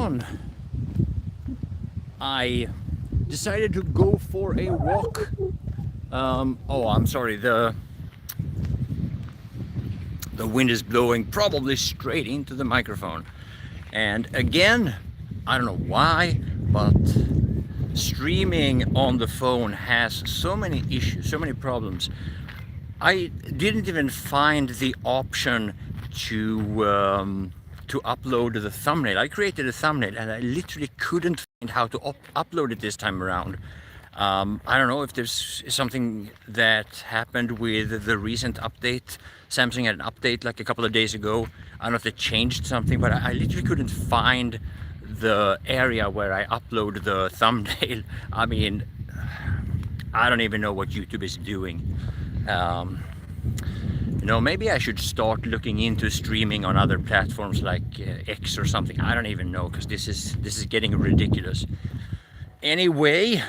on, I decided to go for a walk. Oh, I'm sorry, the wind is blowing probably straight into the microphone. And again, I don't know why, but streaming on the phone has so many issues, so many problems. I didn't even find the option to upload the thumbnail. I created a thumbnail and I literally couldn't find how to upload it this time around. I don't know if there's something that happened with the recent update. Samsung had an update like a couple of days ago. I don't know if they changed something, but I literally couldn't find the area where I upload the thumbnail. I mean, I don't even know what YouTube is doing. You know, maybe I should start looking into streaming on other platforms like X or something. I don't even know, because this is getting ridiculous. Anyway,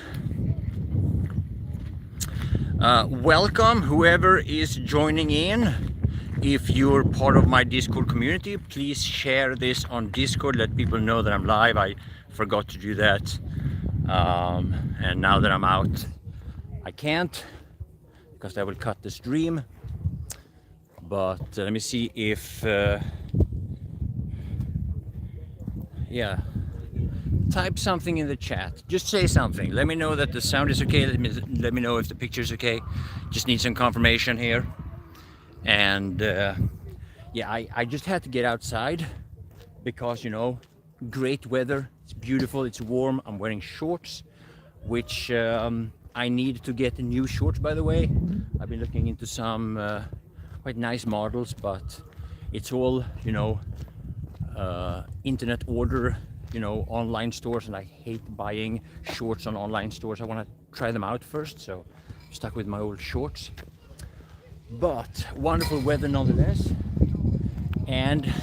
welcome whoever is joining in. If you're part of my Discord community, please share this on Discord. Let people know that I'm live. I forgot to do that, and now that I'm out, I can't, because that will cut the stream. But let me see if yeah, type something in the chat. Just say something. Let me know that the sound is okay. Let me know if the picture is okay. Just need some confirmation here. And yeah, I just had to get outside because, you know, great weather. It's beautiful. It's warm. I'm wearing shorts, which I need to get new shorts, by the way. I've been looking into some quite nice models, but it's all, you know, internet order, you know, online stores, and I hate buying shorts on online stores. I want to try them out first, so I'm stuck with my old shorts. But wonderful weather nonetheless. And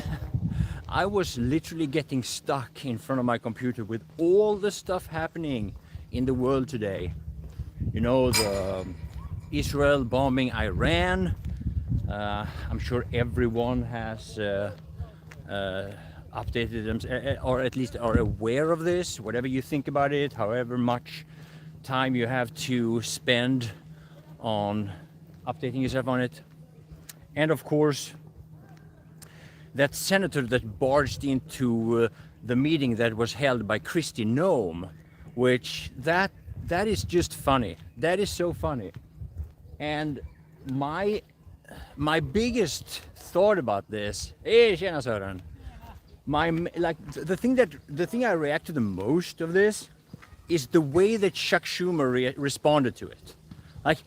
I was literally getting stuck in front of my computer with all the stuff happening in the world today. You know, the Israel bombing Iran. I'm sure everyone has updated them, or at least are aware of this. Whatever you think about it, however much time you have to spend on updating yourself on it. And of course, that senator that barged into the meeting that was held by Kristi Noem, which that is just funny. That is so funny. And my biggest thought about this, tjena Sören. The thing I react to the most of this is the way that Chuck Schumer responded to it. Like,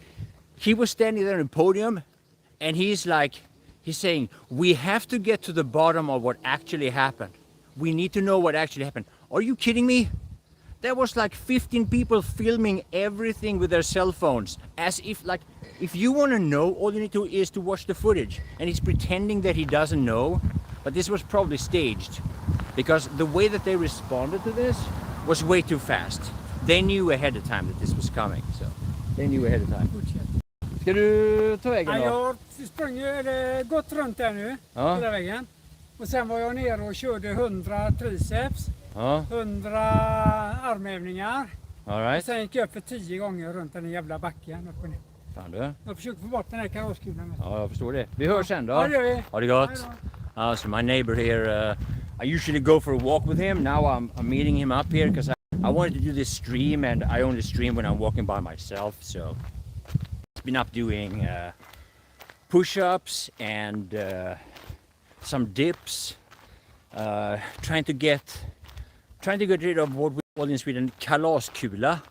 he was standing there on the podium, and he's saying, we have to get to the bottom of what actually happened. We need to know what actually happened. Are you kidding me? There was like 15 people filming everything with their cell phones, as if, like, if you want to know, all you need to is to watch the footage. And he's pretending that he doesn't know, but this was probably staged, because the way that they responded to this was way too fast. They knew ahead of time that this was coming, so they knew ahead of time. Ska du ta vägen då? Jag har gått runt där nu, hela vägen. Och sen var jag nere och körde 100 triceps, 100 armhävningar. All right. Och sen gick jag upp för 10 gånger runt den jävla backen. Upp och ner. Fan du. Jag försöker få bort den här karosskulan. Ja, jag förstår det. Vi hörs sen då. Ja, det gör vi. Ha det gott. So my neighbor here, I usually go for a walk with him. Now I'm meeting him up here because I wanted to do this stream, and I only stream when I'm walking by myself. So I've been up doing push-ups and some dips, trying to get rid of what we call in Sweden kalaskula.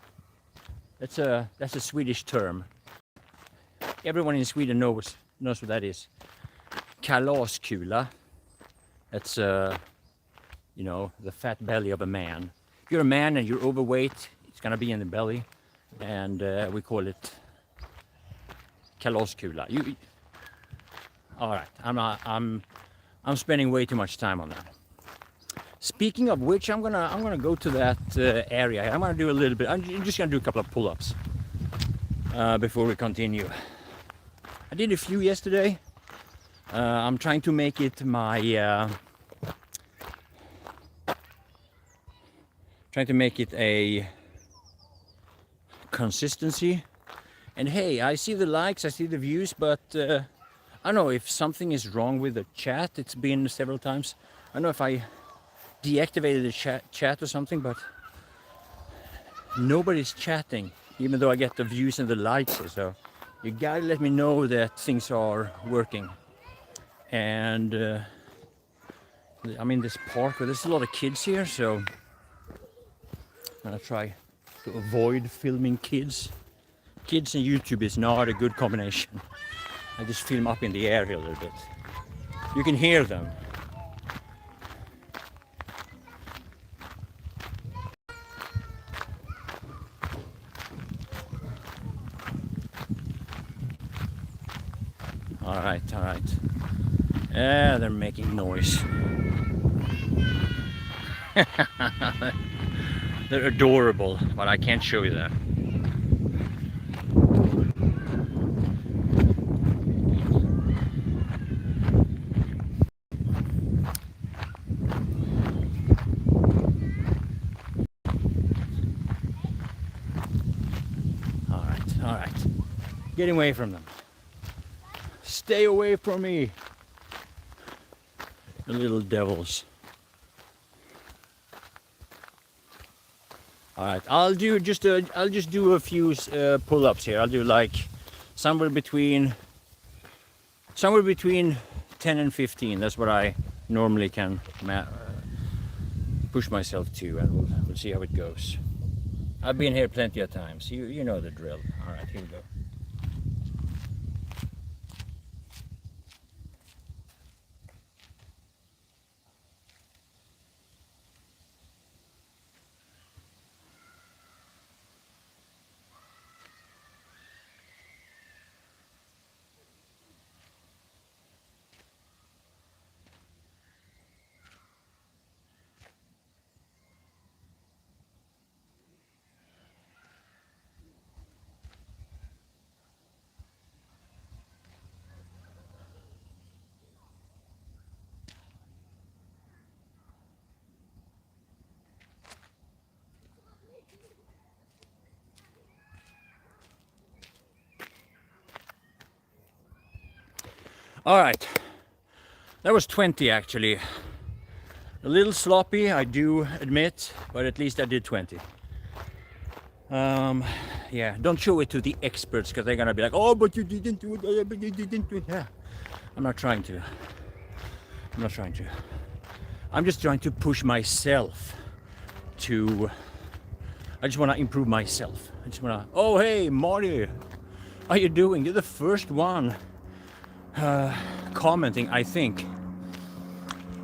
That's a Swedish term. Everyone in Sweden knows what that is. Kalaskula. That's you know, the fat belly of a man. If you're a man and you're overweight, it's gonna be in the belly, and we call it kalaskula. All right. I'm spending way too much time on that. Speaking of which, I'm gonna go to that area. I'm gonna do a little bit. I'm just gonna do a couple of pull-ups before we continue. I did a few yesterday. I'm trying to make it my trying to make it a consistency. And hey, I see the likes, I see the views, but I don't know if something is wrong with the chat. It's been several times. I don't know if I deactivated the chat or something, but nobody's chatting, even though I get the views and the likes. So you gotta let me know that things are working. And I'm in this park where there's a lot of kids here, so I'm gonna try to avoid filming kids. Kids and YouTube is not a good combination. I just film up in the air here a little bit. You can hear them. All right. Yeah, they're making noise. They're adorable, but I can't show you that. All right. Get away from them. Stay away from me. The little devils. All right, I'll just do a few pull-ups here. I'll do like somewhere between 10 and 15. That's what I normally can push myself to, and we'll see how it goes. I've been here plenty of times. You know the drill. All right, here we go. All right, that was 20 actually. A little sloppy, I do admit, but at least I did 20. Yeah, don't show it to the experts because they're gonna be like, oh, but you didn't do it, but you didn't do it. Yeah, I'm not trying to. I'm just trying to push myself to. I just want to improve myself. I just want to. Oh, hey, Marty, how you doing? You're the first one commenting, I think.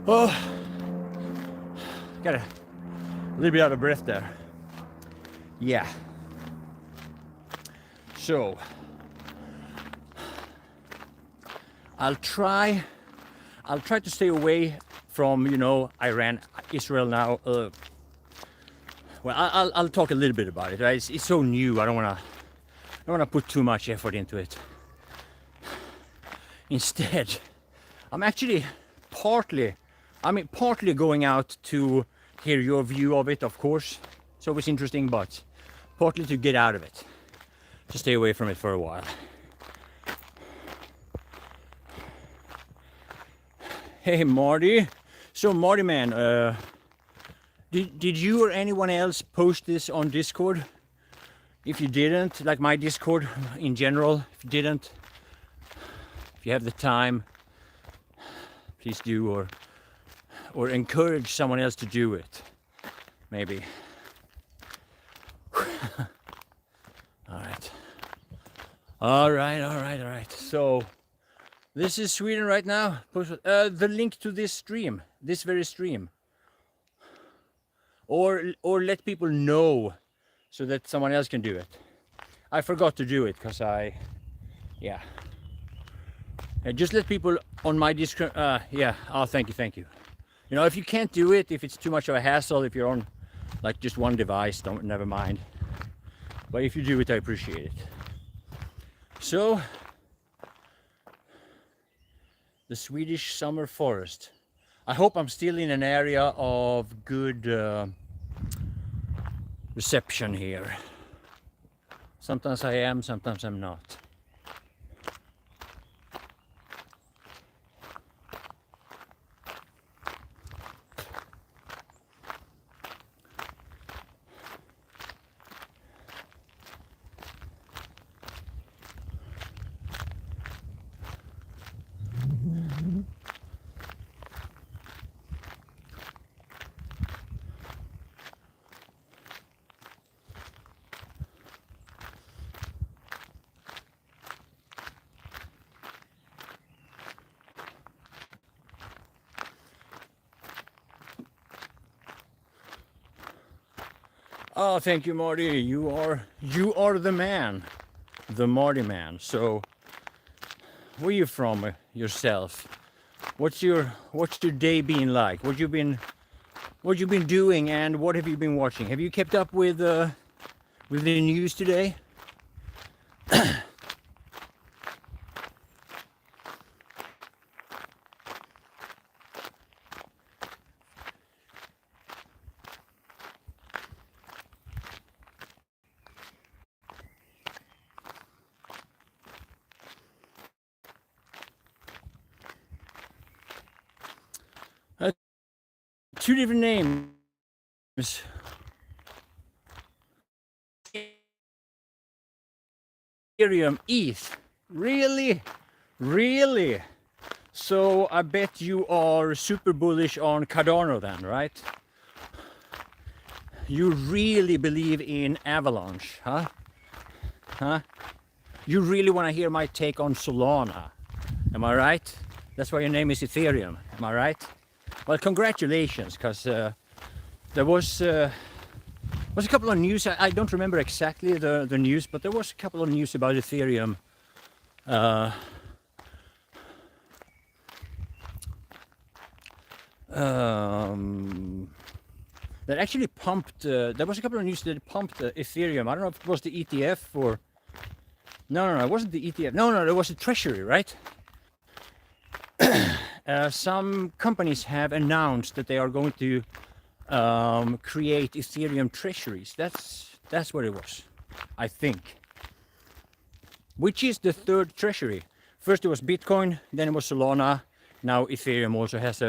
Oh, got a little bit out of breath there. Yeah. So I'll try to stay away from, Iran, Israel now. Well, I'll talk a little bit about it. It's so new. I don't wanna put too much effort into it. Instead, I'm actually partly going out to hear your view of it, of course. It's always interesting, but partly to get out of it, to stay away from it for a while. Hey, Marty. So, Marty, man, did you or anyone else post this on Discord? If you didn't, like my Discord in general, if you didn't, if you have the time, please do, or encourage someone else to do it, maybe. All right. So this is Sweden right now. The link to this stream, this very stream, or let people know so that someone else can do it. I forgot to do it because just let people on my Discord. Oh, thank you. If you can't do it, if it's too much of a hassle, if you're on like just one device, never mind. But if you do it, I appreciate it. So, the Swedish summer forest. I hope I'm still in an area of good reception here. Sometimes I am, sometimes I'm not. Oh, thank you, Marty. You are the man, the Marty man. So, where are you from yourself? What's your day been like? What you been doing, and what have you been watching? Have you kept up with the news today? Two different names. Ethereum, ETH. Really? Really? So I bet you are super bullish on Cardano then, right? You really believe in Avalanche, huh? Huh? You really want to hear my take on Solana, am I right? That's why your name is Ethereum, am I right? Well, congratulations, because there was a couple of news. I don't remember exactly the news, but there was a couple of news about Ethereum. That actually pumped. There was a couple of news that pumped Ethereum. I don't know if it was the ETF or. No, it wasn't the ETF. No, it was the Treasury, right? Some companies have announced that they are going to create Ethereum treasuries. That's what it was, I think. Which is the third treasury? First it was Bitcoin, then it was Solana. Now Ethereum also has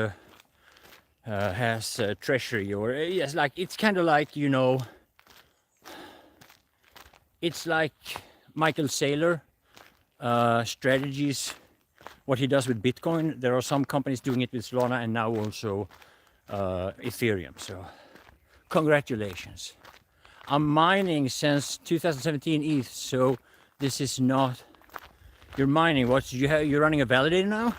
a treasury, or yes, like it's kind of like, you know, it's like Michael Saylor strategies. What he does with Bitcoin, there are some companies doing it with Solana and now also Ethereum. So, congratulations. I'm mining since 2017 ETH, so this is not. You're mining. You're running a validator now?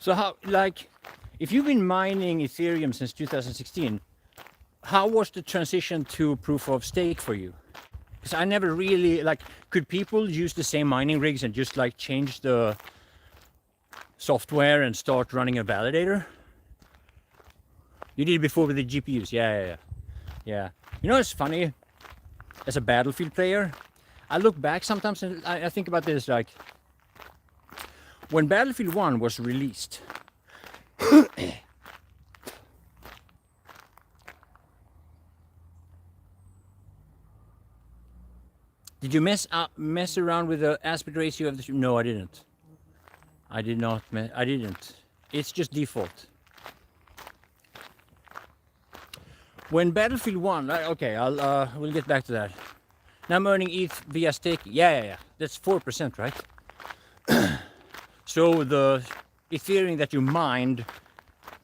So how, like, if you've been mining Ethereum since 2016. How was the transition to proof of stake for you? Because I never really, like, could people use the same mining rigs and just like change the software and start running a validator? You did it before with the GPUs, yeah. You know, it's funny, as a Battlefield player, I look back sometimes and I think about this, like, when Battlefield 1 was released, did you mess around with the aspect ratio of the? No, I didn't. I did not. I didn't. It's just default. When Battlefield 1, okay, we'll get back to that. Now I'm earning ETH via stake. Yeah. That's 4%, right? So the Ethereum that you mined,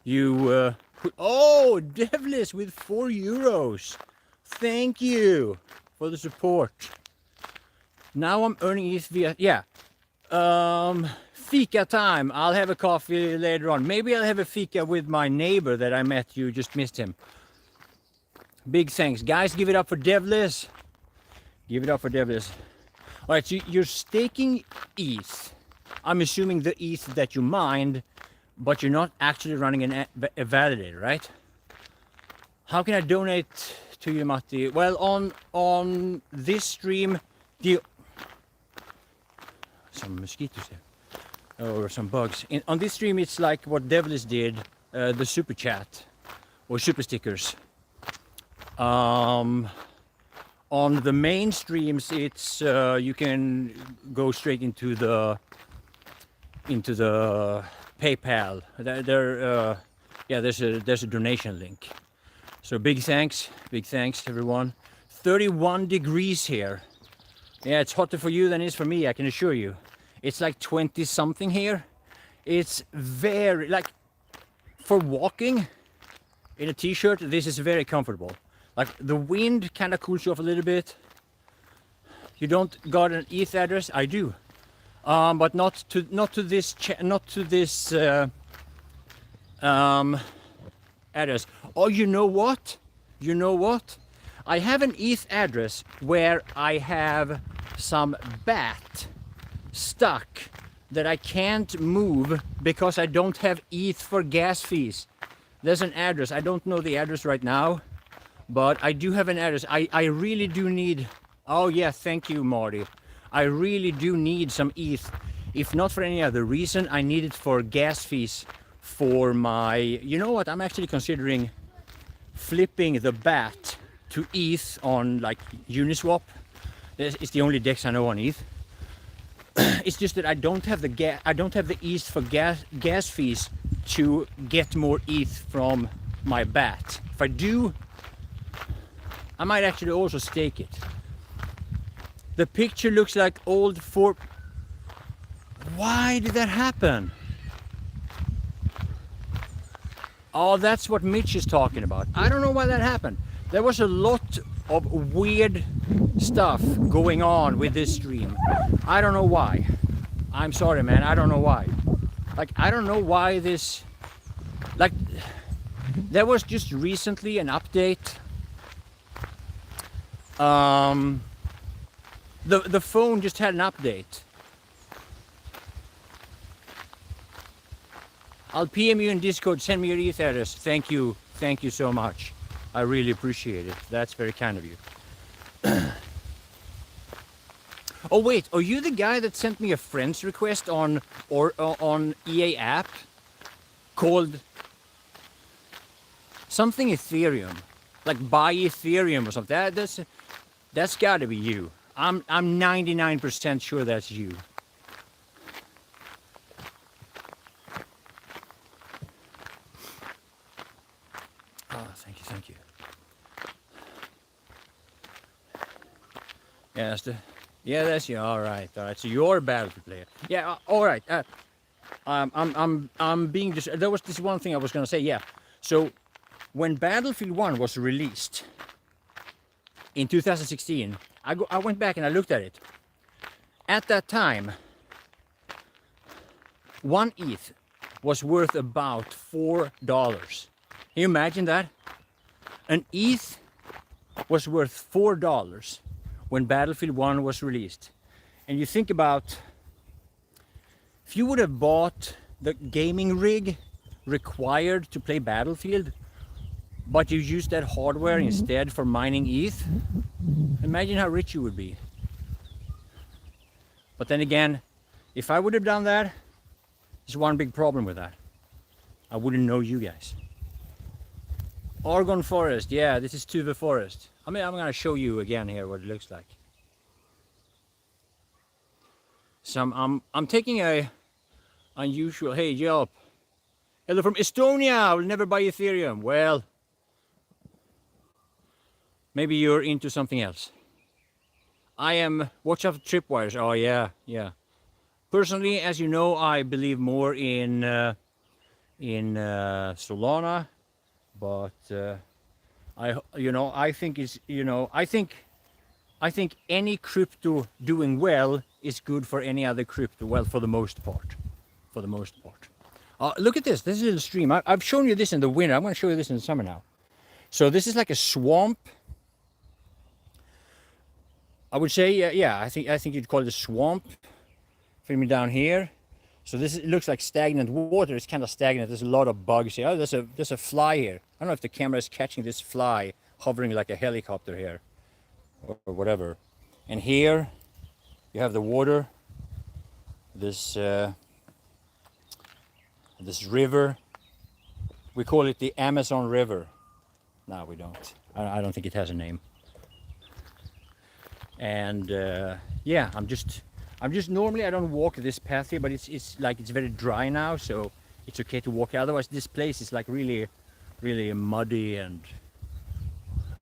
you oh, Devlis with €4. Thank you for the support. Now I'm earning ETH via, fika time. I'll have a coffee later on. Maybe I'll have a fika with my neighbor that I met. You just missed him. Big thanks. Guys, give it up for Devlis. Give it up for Devlis. All right, so you're staking ETH. I'm assuming the ETH that you mined, but you're not actually running a validator, right? How can I donate to you, Matti? Well, on this stream, some mosquitoes here. or some bugs. On this stream, it's like what Devilish did, the super chat or super stickers. On the main streams, it's you can go straight into the PayPal. Yeah, there's a donation link. So big thanks everyone. 31 degrees here. Yeah, it's hotter for you than it is for me, I can assure you. It's like 20 something here. It's very, like, for walking in a t-shirt, this is very comfortable. Like, the wind kind of cools you off a little bit. You don't got an ETH address? I do. But not to this address. Oh, you know what? I have an ETH address where I have some bat stuck that I can't move because I don't have ETH for gas fees. There's an address. I don't know the address right now, but I do have an address. I really do need. Oh yeah, thank you, Marty. I really do need some ETH. If not for any other reason, I need it for gas fees for my. You know what? I'm actually considering flipping the bat to ETH on like Uniswap. It's the only DEX I know on ETH. It's just that I don't have the ETH for gas fees to get more ETH from my bat. If I do, I might actually also stake it. The picture looks like old for. Why did that happen? Oh, that's what Mitch is talking about. I don't know why that happened. There was a lot of weird stuff going on with this stream. I don't know why. I'm sorry, man. I don't know why. Like, I don't know why this. Like, there was just recently an update. The phone just had an update. I'll PM you in Discord, send me your ETH address. Thank you so much. I really appreciate it. That's very kind of you. Oh wait, are you the guy that sent me a friend's request on EA app called something Ethereum, like buy Ethereum or something? That's got to be you. I'm 99% sure that's you. Oh, thank you. Yeah, that's you. All right. So you're a Battlefield player. Yeah. All right. I'm being just. There was this one thing I was gonna say. Yeah. So when Battlefield 1 was released in 2016, I went back and I looked at it. At that time, 1 ETH was worth about $4. Can you imagine that? An ETH was worth $4 when Battlefield 1 was released. And you think about, if you would have bought the gaming rig required to play Battlefield, but you used that hardware instead for mining ETH, imagine how rich you would be. But then again, if I would have done that, there's one big problem with that. I wouldn't know you guys. Argon Forest, yeah, this is Tuve Forest. I mean, I'm gonna show you again here what it looks like. So I'm taking a unusual. Hey, Job. Hello from Estonia. I will never buy Ethereum. Well, maybe you're into something else. I am. Watch out for tripwires. Oh yeah. Personally, as you know, I believe more in Solana, but I think any crypto doing well is good for any other crypto. Well, for the most part. Look at this. This is a little stream. I've shown you this in the winter. I'm going to show you this in the summer now. So this is like a swamp. I would say, yeah. I think you'd call it a swamp. Filming down here. So it looks like stagnant water. It's kind of stagnant. There's a lot of bugs here. Oh, there's a fly here. I don't know if the camera is catching this fly hovering like a helicopter here, or whatever. And here you have the water. This This river, we call it the Amazon River. No, we don't. I don't think it has a name. And yeah, I'm just normally I don't walk this path here, but it's like it's very dry now, so it's okay to walk. Otherwise, this place is like really muddy, and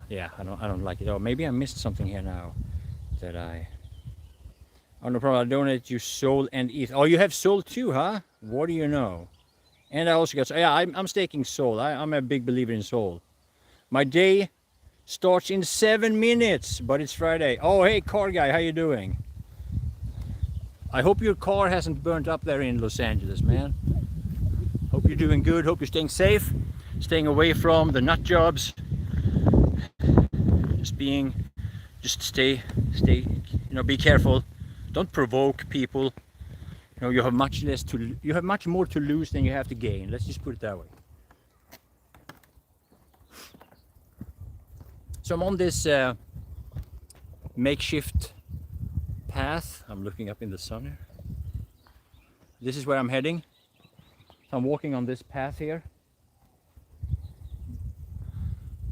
yeah, I don't like it. Oh, maybe I missed something here now that I. Oh, no problem. I'll donate you soul and ETH. Oh, you have soul too, huh? What do you know? And I also got, yeah, I'm staking soul. I'm a big believer in soul. My day starts in 7 minutes, but it's Friday. Oh, hey, car guy, how you doing? I hope your car hasn't burnt up there in Los Angeles, man. Hope you're doing good. Hope you're staying safe, staying away from the nut jobs. Just stay, you know, be careful. Don't provoke people. You know, you have much more to lose than you have to gain. Let's just put it that way. So I'm on this makeshift path. I'm looking up in the sun here. This is where I'm heading. So I'm walking on this path here.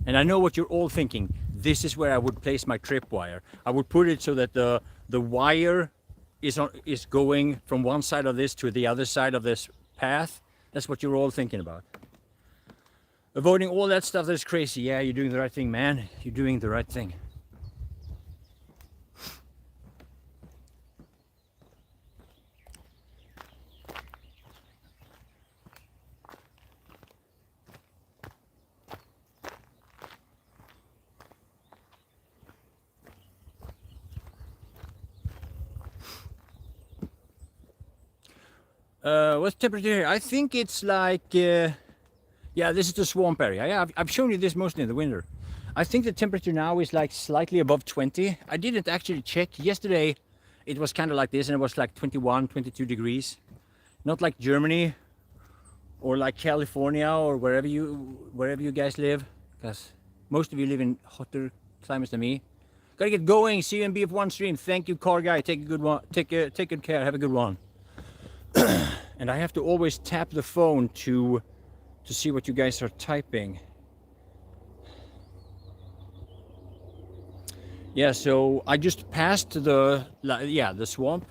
And I know what you're all thinking. This is where I would place my tripwire. I would put it so that the wire is going from one side of this to the other side of this path. That's what you're all thinking about. Avoiding all that stuff that's crazy. Yeah, you're doing the right thing, man. You're doing the right thing. What's the temperature here? I think it's like, yeah, this is the swamp area. Yeah, I've shown you this mostly in the winter. I think the temperature now is like slightly above 20. I didn't actually check. Yesterday, it was kind of like this, and it was like 21, 22 degrees. Not like Germany or like California or wherever you guys live, because most of you live in hotter climates than me. Gotta get going. See you in BF1 stream. Thank you, car guy. Take a good one. Take good care. Have a good one. And I have to always tap the phone to see what you guys are typing. Yeah, so I just passed the swamp.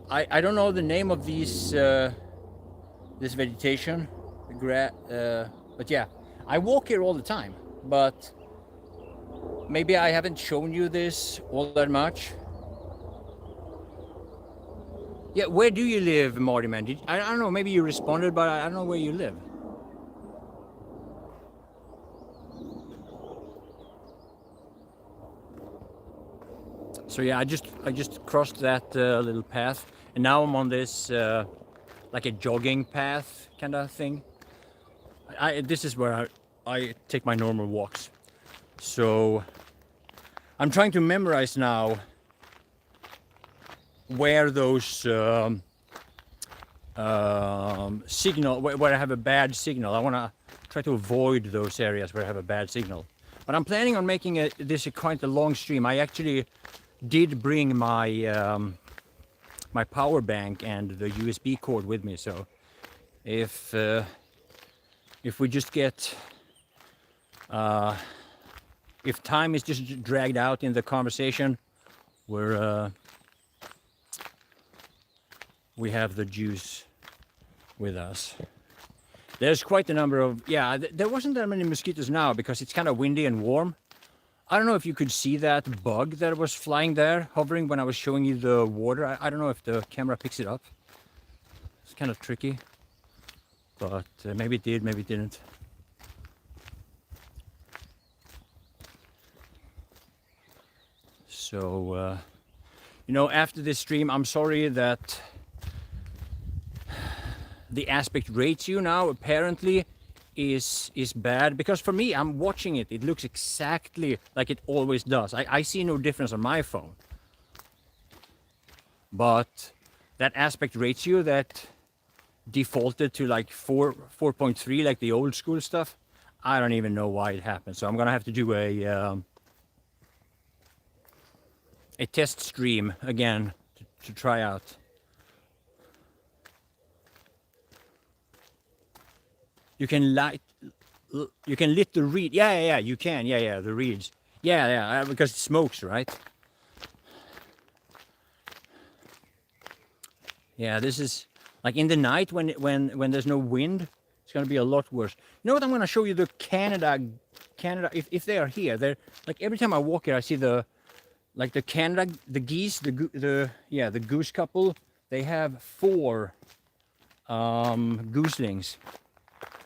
I don't know the name of these this vegetation, but yeah, I walk here all the time. But maybe I haven't shown you this all that much. Yeah, where do you live, Marty, man? I don't know, maybe you responded, but I don't know where you live. So yeah, I just crossed that little path, and now I'm on this like a jogging path kind of thing. This is where I take my normal walks. So I'm trying to memorize now where those signal, where I have a bad signal. I want to try to avoid those areas where I have a bad signal. But I'm planning on making this quite a long stream. I actually did bring my my power bank and the USB cord with me. So if we just get if time is just dragged out in the conversation, we have the juice with us. There's quite a number of, yeah, there wasn't that many mosquitoes now because it's kind of windy and warm. I don't know if you could see that bug that was flying there, hovering when I was showing you the water. I don't know if the camera picks it up. It's kind of tricky, but maybe it did, maybe it didn't. So, you know, after this stream, I'm sorry that the aspect ratio now apparently is bad, because for me, I'm watching it, it looks exactly like it always does. I see no difference on my phone, but that aspect ratio that defaulted to like 4.3 like the old school stuff, I don't even know why it happened. So I'm gonna have to do a test stream again to try out. You can light the reed. Yeah, you can. Yeah, the reeds. Yeah, because it smokes, right? Yeah, this is like in the night when there's no wind, it's gonna be a lot worse. You know what? I'm gonna show you the Canada. If they are here, they're like every time I walk here, I see the Canada, the geese, the goose couple. They have 4 gooselings,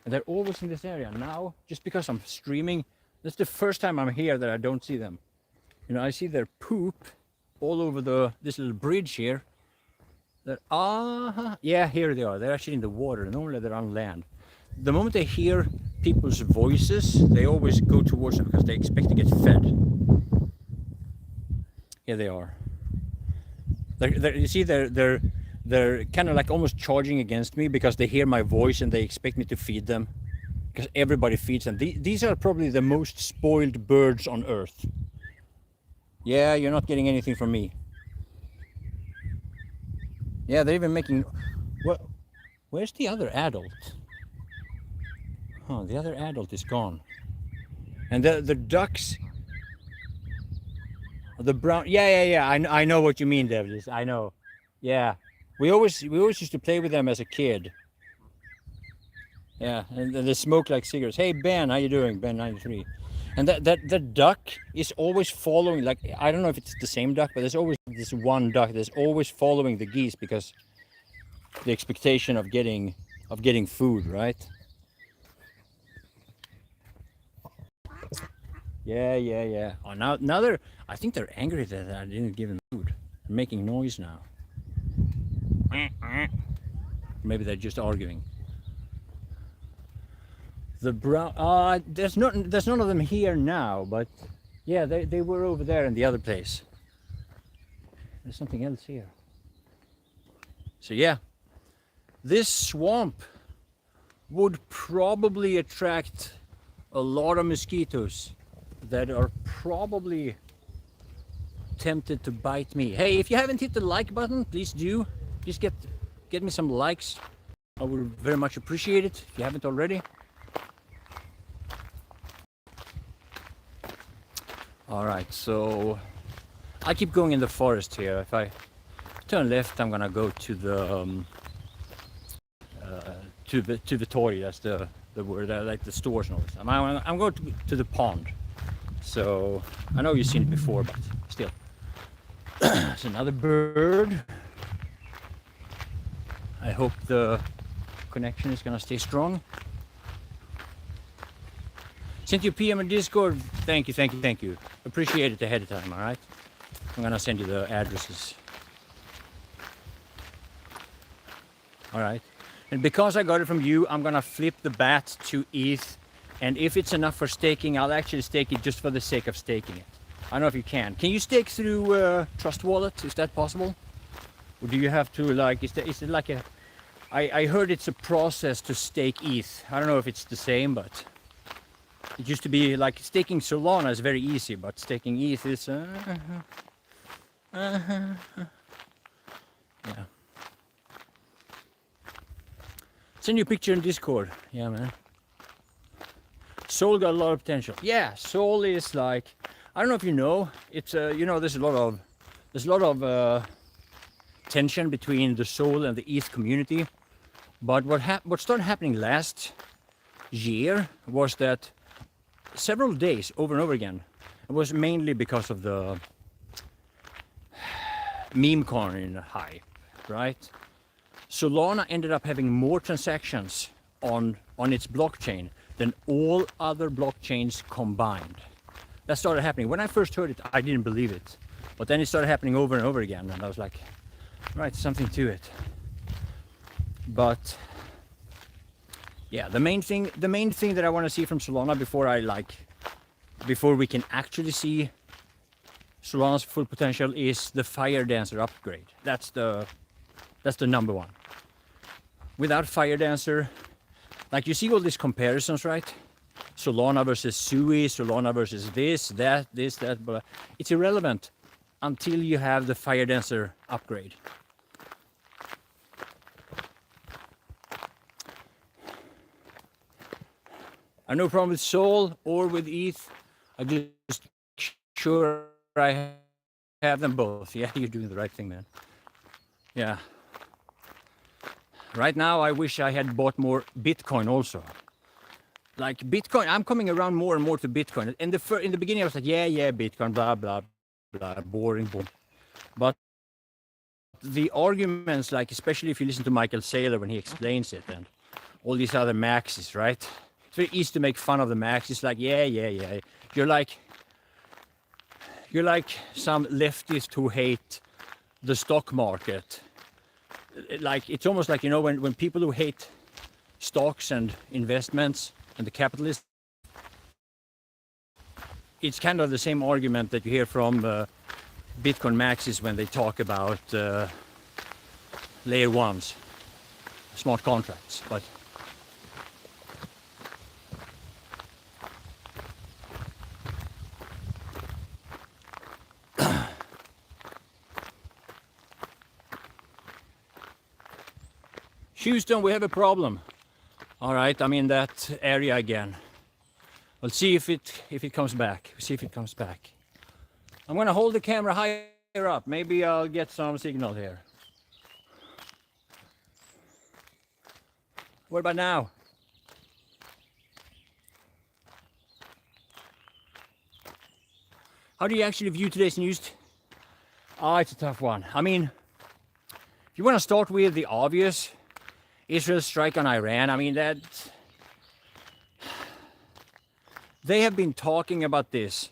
and they're always in this area. Now, just because I'm streaming, that's the first time I'm here that I don't see them. You know, I see their poop all over this little bridge here. Yeah, here they are. They're actually in the water. Normally they're on land. The moment they hear people's voices, they always go towards them because they expect to get fed. Here they are. You see, they're kind of like almost charging against me because they hear my voice and they expect me to feed them. Because everybody feeds them. These are probably the most spoiled birds on earth. Yeah, you're not getting anything from me. Yeah, they're even making... Well, where's the other adult? Oh, the other adult is gone. And the ducks... The brown... Yeah. I know what you mean, David. I know. Yeah. We always used to play with them as a kid. Yeah, and they smoke like cigarettes. Hey, Ben, how you doing? Ben 93. And that duck is always following, like, I don't know if it's the same duck, but there's always this one duck that's always following the geese because the expectation of getting food, right? Yeah. Oh, now I think they're angry that I didn't give them food. They're making noise now. Maybe they're just arguing. The brown, there's none of them here now, but yeah, they were over there in the other place. There's something else here. So yeah, this swamp would probably attract a lot of mosquitoes that are probably tempted to bite me. Hey, if you haven't hit the like button, please do. Just get me some likes. I would very much appreciate it if you haven't already. Alright, so I keep going in the forest here. If I turn left, I'm gonna go to the torg. That's the word, like the stores and all this. I'm going to the pond. So I know you've seen it before, but still. It's another bird. I hope the connection is gonna stay strong. Sent you PM in Discord. Thank you. Appreciate it ahead of time, alright? I'm gonna send you the addresses. Alright. And because I got it from you, I'm gonna flip the bat to ETH. And if it's enough for staking, I'll actually stake it just for the sake of staking it. I don't know if you can. Can you stake through Trust Wallet? Is that possible? Or do you have to, like, is it like a... I heard it's a process to stake ETH. I don't know if it's the same, but... It used to be like staking Solana is very easy, but staking ETH is... Yeah. Send you a picture in Discord. Yeah, man. Sol got a lot of potential. Yeah, Sol is like... I don't know if you know. It's you know, there's a lot of tension between the Sol and the ETH community. But what started happening last year was that several days over and over again, it was mainly because of the meme coin hype, right? Solana ended up having more transactions on its blockchain than all other blockchains combined. That started happening. When I first heard it, I didn't believe it. But then it started happening over and over again, and I was like, right, something to it. But yeah, the main thing that I want to see from Solana before we can actually see Solana's full potential is the Fire Dancer upgrade. That's the number one. Without Fire Dancer, like you see all these comparisons, right? Solana versus Sui, Solana versus this, that, but it's irrelevant until you have the Fire Dancer upgrade. I have no problem with Sol or with ETH. I just sure I have them both. Yeah, you're doing the right thing, man. Yeah. Right now, I wish I had bought more Bitcoin also. Like Bitcoin, I'm coming around more and more to Bitcoin. In the beginning, I was like, yeah, Bitcoin, blah, blah, blah, boring. But the arguments, like especially if you listen to Michael Saylor when he explains it and all these other maxis, right? It's very easy to make fun of the max. It's like, yeah. You're like some leftist who hate the stock market. Like it's almost like, you know, when people who hate stocks and investments and the capitalists, it's kind of the same argument that you hear from Bitcoin maxis when they talk about layer ones, smart contracts. But Houston, we have a problem. All right, I'm in that area again. We'll see if it comes back. We'll see if it comes back. I'm gonna hold the camera higher up. Maybe I'll get some signal here. What about now? How do you actually view today's news? Oh, it's a tough one. I mean, if you want to start with the obvious, Israel's strike on Iran, I mean, that they have been talking about this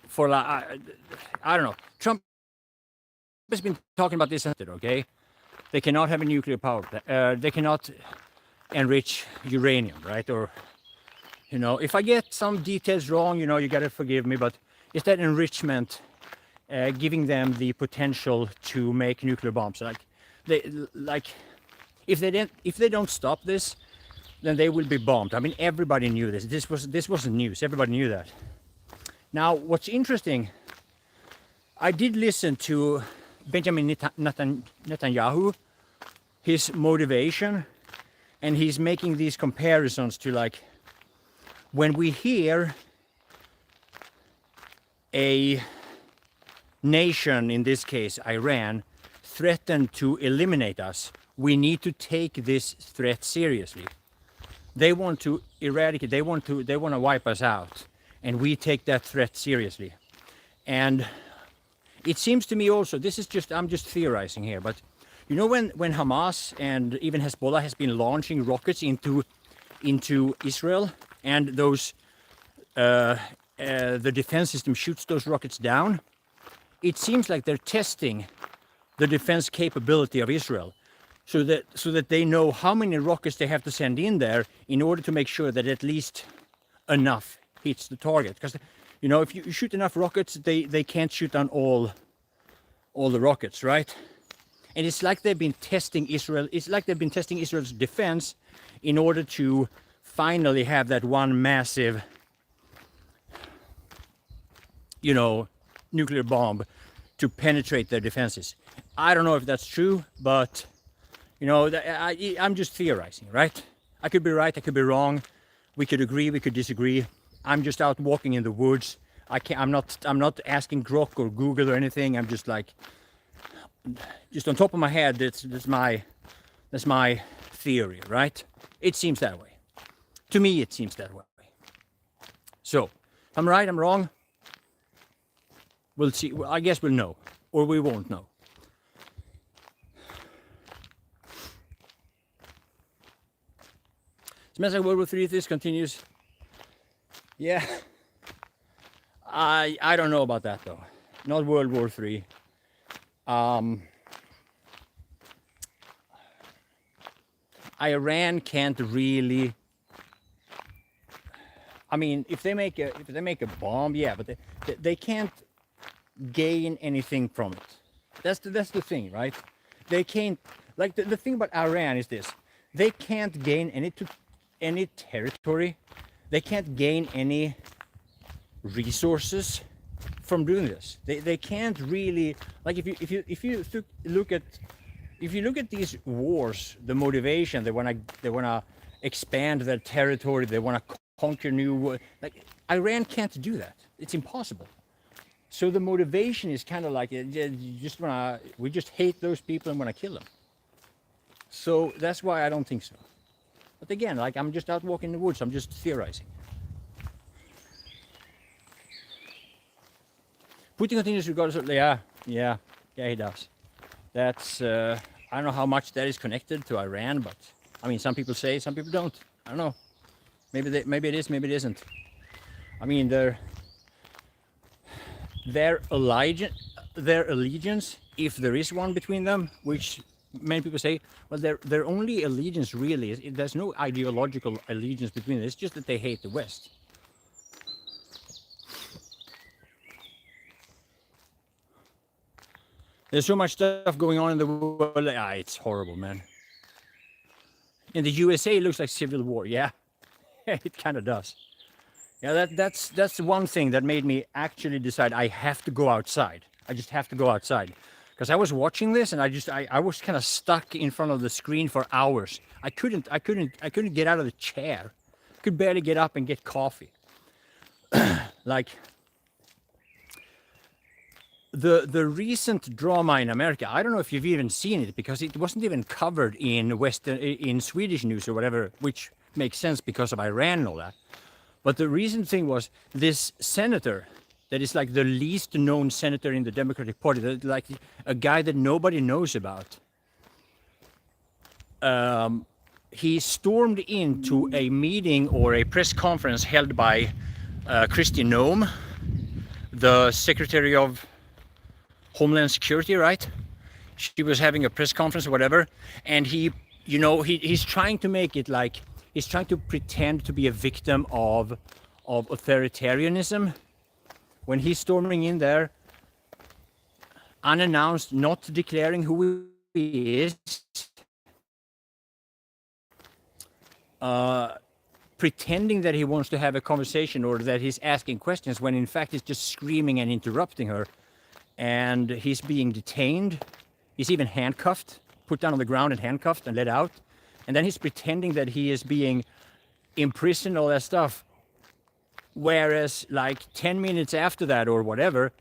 for like, I don't know. Trump has been talking about this, okay? They cannot have a nuclear power plant. They cannot enrich uranium, right? Or, you know, if I get some details wrong, you know, you gotta forgive me, but is that enrichment giving them the potential to make nuclear bombs? Like if they don't stop this, then they will be bombed. I mean, everybody knew this. This wasn't news. Everybody knew that. Now, what's interesting, I did listen to Benjamin Netanyahu, his motivation, and he's making these comparisons to, like, when we hear a nation, in this case Iran, threaten to eliminate us, we need to take this threat seriously. They want to eradicate, they want to wipe us out, and we take that threat seriously. And it seems to me also, I'm just theorizing here, but you know, when Hamas and even Hezbollah has been launching rockets into Israel, and those the defense system shoots those rockets down, it seems like they're testing the defense capability of Israel, so that they know how many rockets they have to send in there in order to make sure that at least enough hits the target. Because, you know, if you shoot enough rockets, they can't shoot down all the rockets, right? And it's like they've been testing Israel. It's like they've been testing Israel's defense in order to finally have that one massive, you know, nuclear bomb to penetrate their defenses. I don't know if that's true, but, you know, I'm just theorizing, right? I could be right, I could be wrong. We could agree, we could disagree. I'm just out walking in the woods. I'm not asking Grok or Google or anything. I'm just like, just on top of my head. That's my theory, right? It seems that way. To me, it seems that way. So, I'm right, I'm wrong. We'll see. I guess we'll know, or we won't know. Smells like World War III. This continues. Yeah. I don't know about that though. Not World War III. Iran can't really. I mean, if they make a bomb, yeah, but they can't gain anything from it. That's the thing, right? They can't. Like the thing about Iran is this: they can't gain any territory. They can't gain any resources from doing this. They can't really, like, if you look at if you look at these wars, the motivation, they wanna expand their territory, they wanna conquer new, like Iran can't do that. It's impossible. So the motivation is kind of like we just hate those people and wanna kill them. So that's why I don't think so. But again, like I'm just out walking in the woods, I'm just theorizing. Putin continues regardless of, yeah, he does. That's, I don't know how much that is connected to Iran, but I mean, some people say, some people don't. I don't know. Maybe it is, maybe it isn't. I mean, their allegiance, if there is one between them, which many people say, well, their only allegiance really is, there's no ideological allegiance between them. It's just that they hate the West. There's so much stuff going on in the world. It's horrible, man. In the USA, it looks like civil war. Yeah, it kind of does. Yeah, that's one thing that made me actually decide I have to go outside. I just have to go outside. Because I was watching this and I was kind of stuck in front of the screen for hours. I couldn't get out of the chair. Could barely get up and get coffee. Like the recent drama in America, I don't know if you've even seen it because it wasn't even covered in Swedish news or whatever, which makes sense because of Iran and all that. But the recent thing was this senator that is like the least known senator in the Democratic Party, like a guy that nobody knows about. He stormed into a meeting or a press conference held by Kristi Noem, the Secretary of Homeland Security, right? She was having a press conference or whatever, and he's trying to make it like he's trying to pretend to be a victim of authoritarianism when he's storming in there unannounced, not declaring who he is, pretending that he wants to have a conversation or that he's asking questions when in fact he's just screaming and interrupting her. And he's being detained. He's even handcuffed, put down on the ground and handcuffed and let out. And then he's pretending that he is being imprisoned, all that stuff. Whereas like 10 minutes after that or whatever,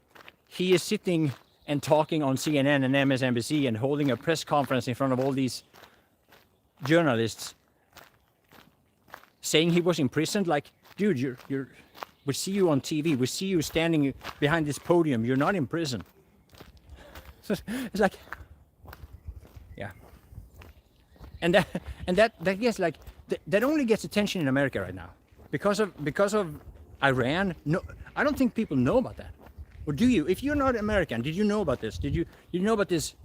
he is sitting and talking on CNN and MSNBC and holding a press conference in front of all these journalists saying he was imprisoned. Like, dude, we see you on TV. We see you standing behind this podium. You're not in prison. So it's like, yeah. And that gets like that only gets attention in America right now because of Iran. No, I don't think people know about that. Or do you? If you're not American, did you know about this? Did you know about this?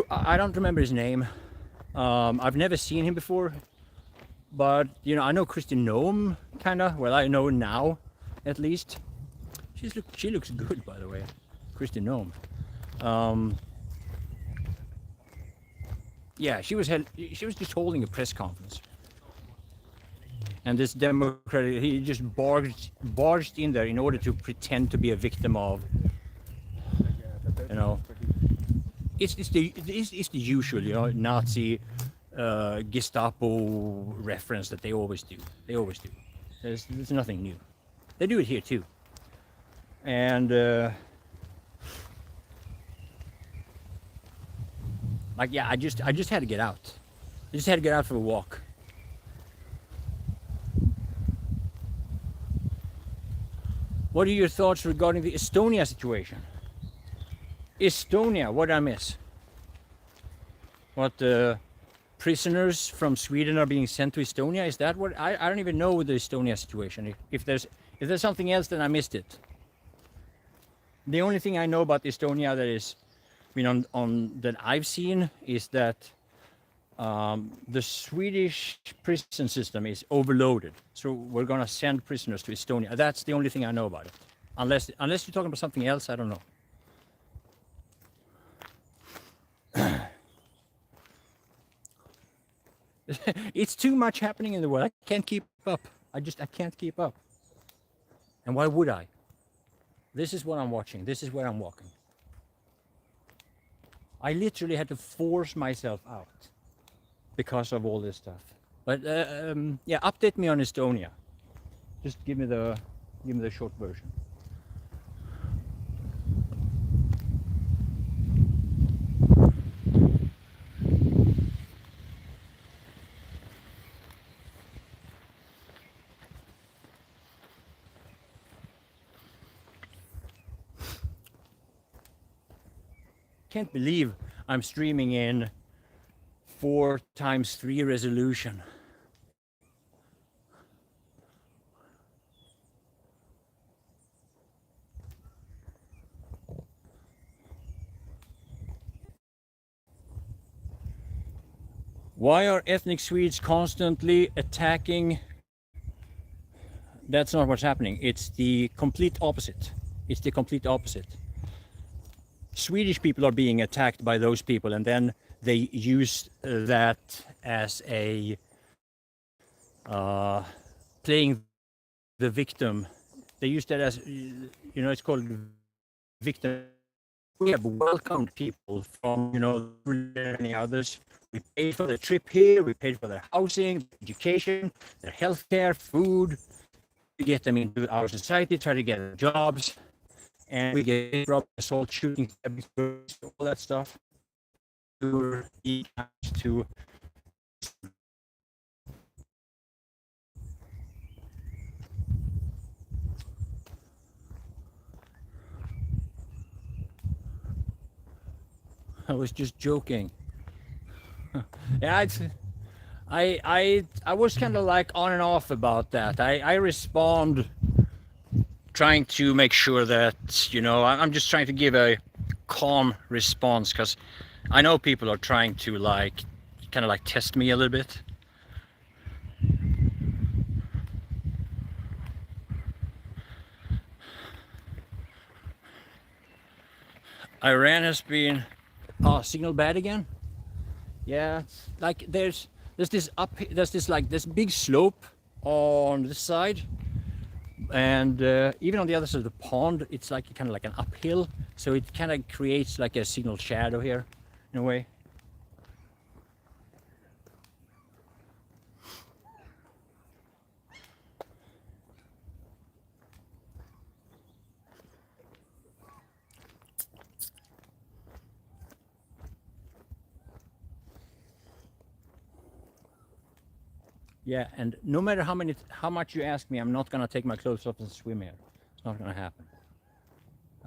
I don't remember his name. I've never seen him before. But, I know Kristi Noem, kind of. Well, I know now, at least. She looks good, by the way. Kristi Noem. Yeah, she was just holding a press conference. And this Democrat, he just barged in there in order to pretend to be a victim of, it's the usual, Nazi... Gestapo reference that they always do. There's nothing new. They do it here too. And I just had to get out. I just had to get out for a walk. What are your thoughts regarding the Estonia situation? Estonia, what did I miss? What prisoners from Sweden are being sent to Estonia? Is that what? I don't even know the Estonia situation. If there's something else, then I missed it. The only thing I know about Estonia that is, that I've seen is that the Swedish prison system is overloaded. So we're gonna send prisoners to Estonia. That's the only thing I know about it. Unless you're talking about something else, I don't know. It's too much happening in the world. I can't keep up. I can't keep up. And why would I? This is what I'm watching. This is where I'm walking. I literally had to force myself out because of all this stuff. But yeah, update me on Estonia. Just give me the short version. Can't believe I'm streaming in 4x3 resolution. Why are ethnic Swedes constantly attacking? That's not what's happening. It's the complete opposite. It's the complete opposite. Swedish people are being attacked by those people, and then they use that as a playing the victim. They use that as, you know, it's called victim. We have welcomed people from, you know, many others. We paid for their trip here. We paid for their housing, education, their healthcare, food. We get them into our society, try to get them jobs, and we get robbed, assault, shooting, all that stuff. To I was just joking. Yeah, I was kind of like on and off about that. I respond trying to make sure that, you know, I'm just trying to give a calm response, because I know people are trying to like kind of like test me a little bit. Iran has been signal bad again. Yeah, like there's this big slope on this side, and even on the other side of the pond, it's like kind of like an uphill, so it kind of creates like a signal shadow here in a way. Yeah, and no matter how much you ask me, I'm not gonna take my clothes off and swim here. It's not gonna happen.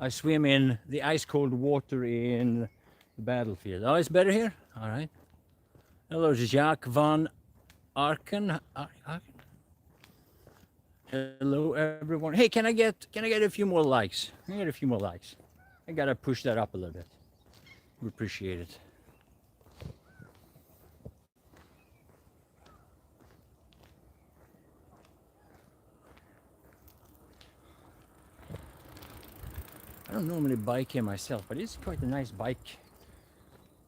I swim in the ice cold water in the battlefield. Oh, it's better here? All right. Hello, Jacques van Arken. Hello, everyone. Hey, can I get a few more likes? Can I get a few more likes? I gotta push that up a little bit. We appreciate it. I don't normally bike here myself, but it's quite a nice bike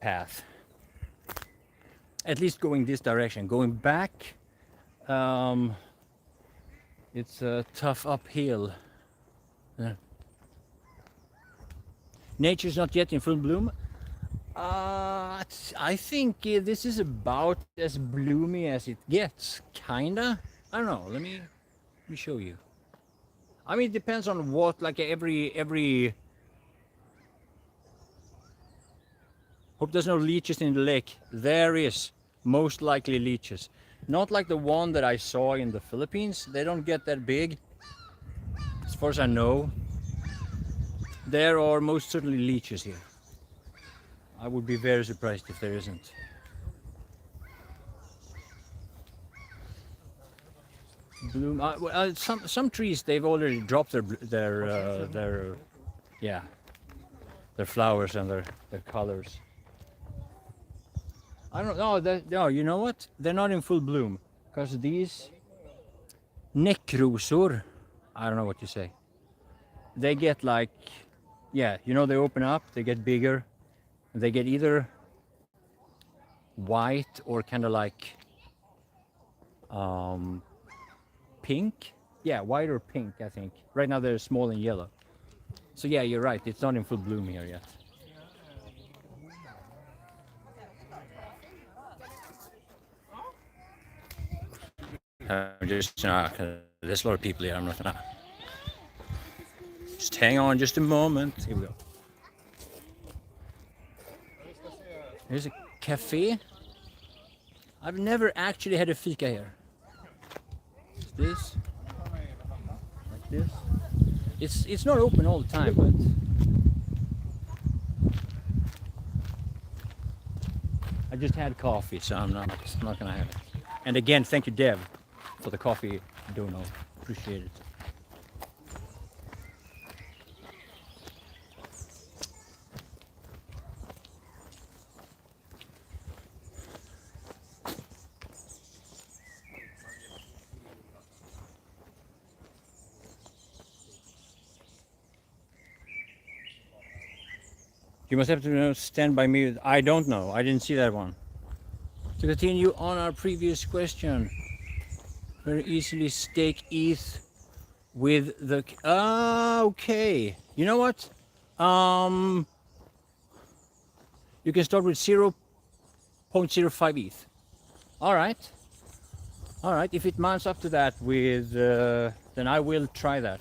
path. At least going this direction. Going back, it's a tough uphill. Nature's not yet in full bloom. I think this is about as bloomy as it gets, kinda. I don't know. Let me show you. I mean, it depends on what. Like every. Hope there's no leeches in the lake. There is most likely leeches. Not like the one that I saw in the Philippines. They don't get that big, as far as I know. There are most certainly leeches here. I would be very surprised if there isn't. Bloom. Some trees, they've already dropped their flowers and their colors. I don't know. No, you know what? They're not in full bloom, because these neckrosor, I don't know what you say. They get like, yeah, you know, they open up, they get bigger, and they get either white or kind of like pink. Yeah, white or pink, I think. Right now they're small and yellow. So yeah, you're right. It's not in full bloom here yet. Just there's a lot of people here. I'm not gonna. Just hang on, just a moment. Here we go. Here's a cafe. I've never actually had a fika here. Is this like this? It's not open all the time, but I just had coffee, so I'm not gonna have it. And again, thank you, Dev, for the coffee dono. Appreciate it. You must have to stand by me. I don't know. I didn't see that one. To continue on our previous question, very easily stake ETH with the. Okay. You know what? You can start with 0.05 ETH. All right. All right. If it mounts up to that with, then I will try that.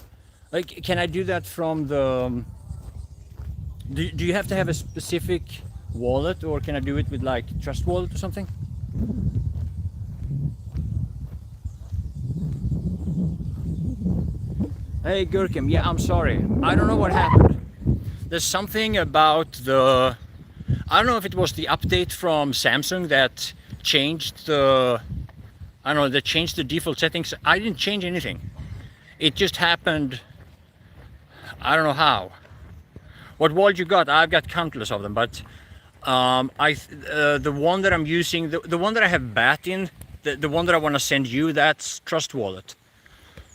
Like, can I do that from the? Do you have to have a specific wallet, or can I do it with like Trust Wallet or something? Hey Gurkim, yeah, I'm sorry. I don't know what happened. There's something about the... I don't know if it was the update from Samsung that changed the... I don't know, that changed the default settings. I didn't change anything. It just happened... I don't know how. What wallet you got? I've got countless of them, but the one that I'm using, the one that I have BAT in, the one that I want to send you, that's Trust Wallet.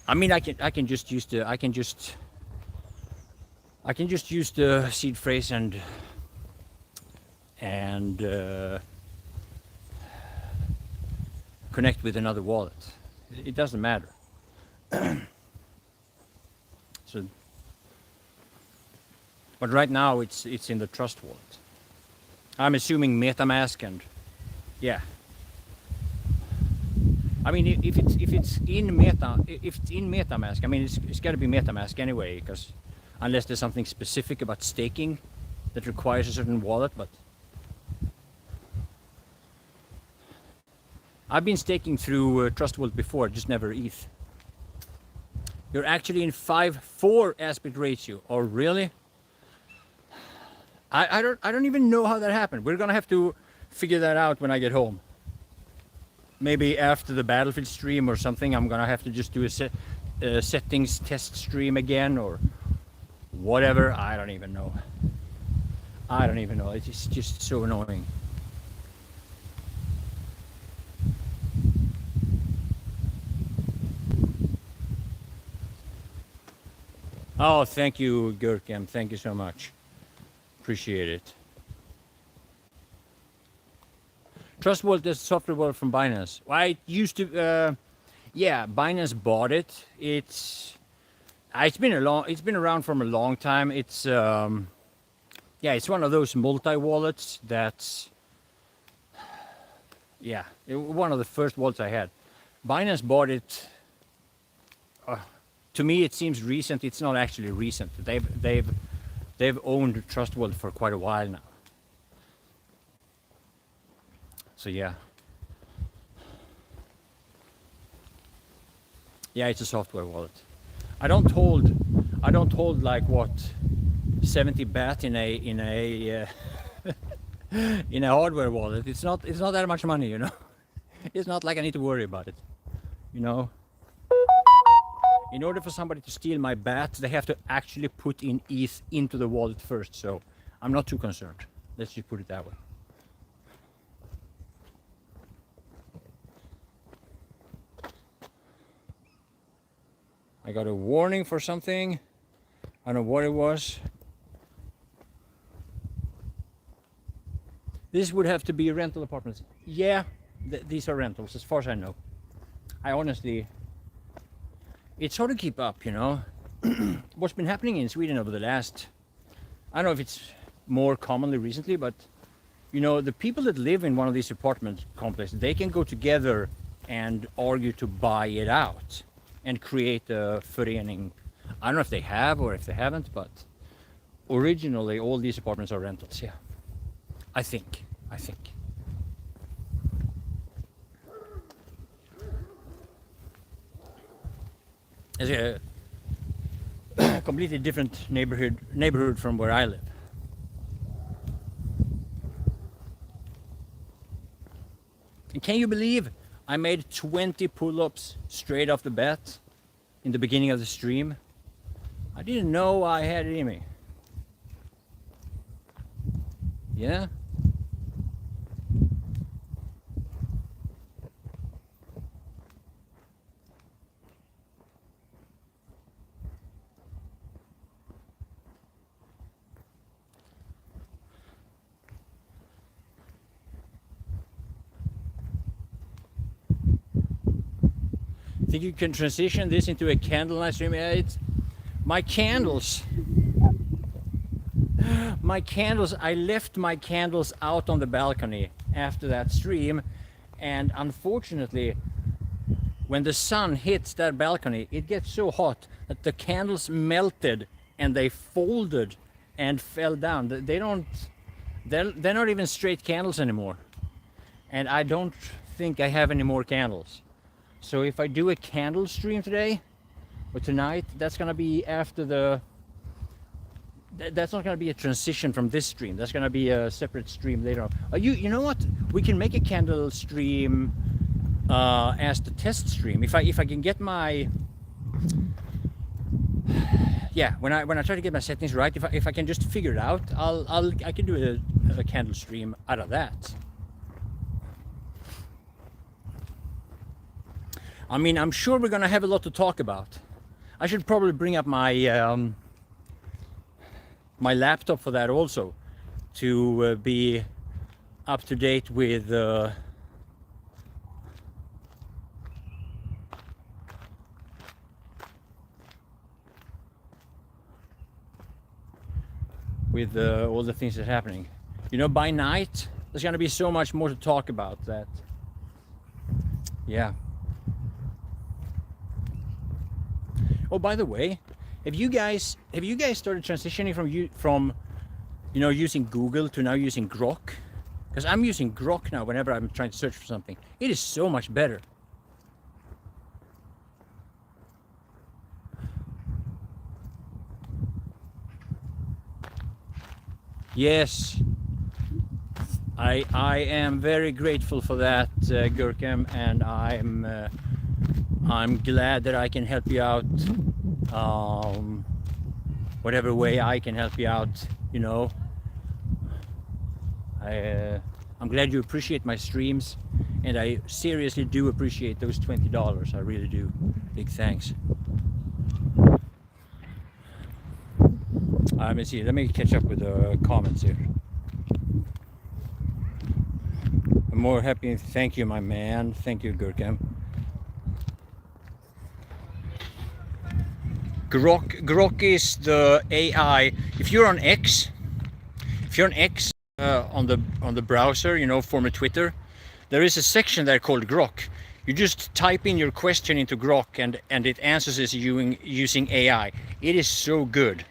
I mean, I can just use the seed phrase and connect with another wallet. It doesn't matter. So. But right now it's in the Trust Wallet. I'm assuming MetaMask, and yeah. I mean, if it's in MetaMask, I mean it's got to be MetaMask anyway, because unless there's something specific about staking that requires a certain wallet. But I've been staking through Trust Wallet before, just never ETH. You're actually in 5:4 aspect ratio. Oh really? I don't even know how that happened. We're gonna have to figure that out when I get home. Maybe after the Battlefield stream or something, I'm gonna have to just do a settings test stream again or whatever. I don't even know. It's just so annoying. Oh, thank you, Gurkem. Thank you so much. Appreciate it. Trust Wallet is software wallet from Binance. Well, I used to, yeah, Binance bought it. It's been around for a long time. It's yeah, it's one of those multi-wallets that's, yeah, one of the first wallets I had. Binance bought it. To me, it seems recent. It's not actually recent. They've owned Trust Wallet for quite a while now. So yeah. Yeah, it's a software wallet. I don't hold like what 70 BAT in a in a hardware wallet. It's not that much money, you know. It's not like I need to worry about it, you know. In order for somebody to steal my BAT, they have to actually put in ETH into the wallet first, so I'm not too concerned. Let's just put it that way. I got a warning for something. I don't know what it was. This would have to be rental apartments. Yeah, these are rentals as far as I know. I honestly... It's hard to keep up, you know. What's been happening in Sweden over the last... I don't know if it's more commonly recently, but you know, the people that live in one of these apartment complexes, they can go together and argue to buy it out and create a förening. I don't know if they have or if they haven't, but originally all these apartments are rentals. Yeah, I think. It's a completely different neighborhood from where I live. And can you believe I made 20 pull-ups straight off the bat in the beginning of the stream? I didn't know I had it in me. Yeah. Think you can transition this into a candlelight stream? Yeah, it's my candles. I left my candles out on the balcony after that stream, and unfortunately when the sun hits that balcony it gets so hot that the candles melted and they folded and fell down. They're not even straight candles anymore, and I don't think I have any more candles. So if I do a candle stream today or tonight, that's gonna be after that's not gonna be a transition from this stream. That's gonna be a separate stream later on. You know what? We can make a candle stream as the test stream. If I can get my when I try to get my settings right, if I can just figure it out, I can do a candle stream out of that. I mean, I'm sure we're gonna have a lot to talk about. I should probably bring up my my laptop for that also, to be up to date with all the things that are happening. You know, by night there's gonna be so much more to talk about that. Yeah. Oh, by the way, have you guys started transitioning from you know, using Google to now using Grok? Because I'm using Grok now whenever I'm trying to search for something. It is so much better. Yes, I am very grateful for that, Gurkem, and I'm glad that I can help you out, whatever way I can help you out, you know. I'm glad you appreciate my streams, and I seriously do appreciate those $20. I really do. Big thanks. Let me see, let me catch up with the comments here. I'm more happy. Thank you, my man. Thank you, Gurkem. Grok is the AI. If you're on X, on the browser, you know, former Twitter, there is a section there called Grok. You just type in your question into Grok and it answers it using AI. It is so good.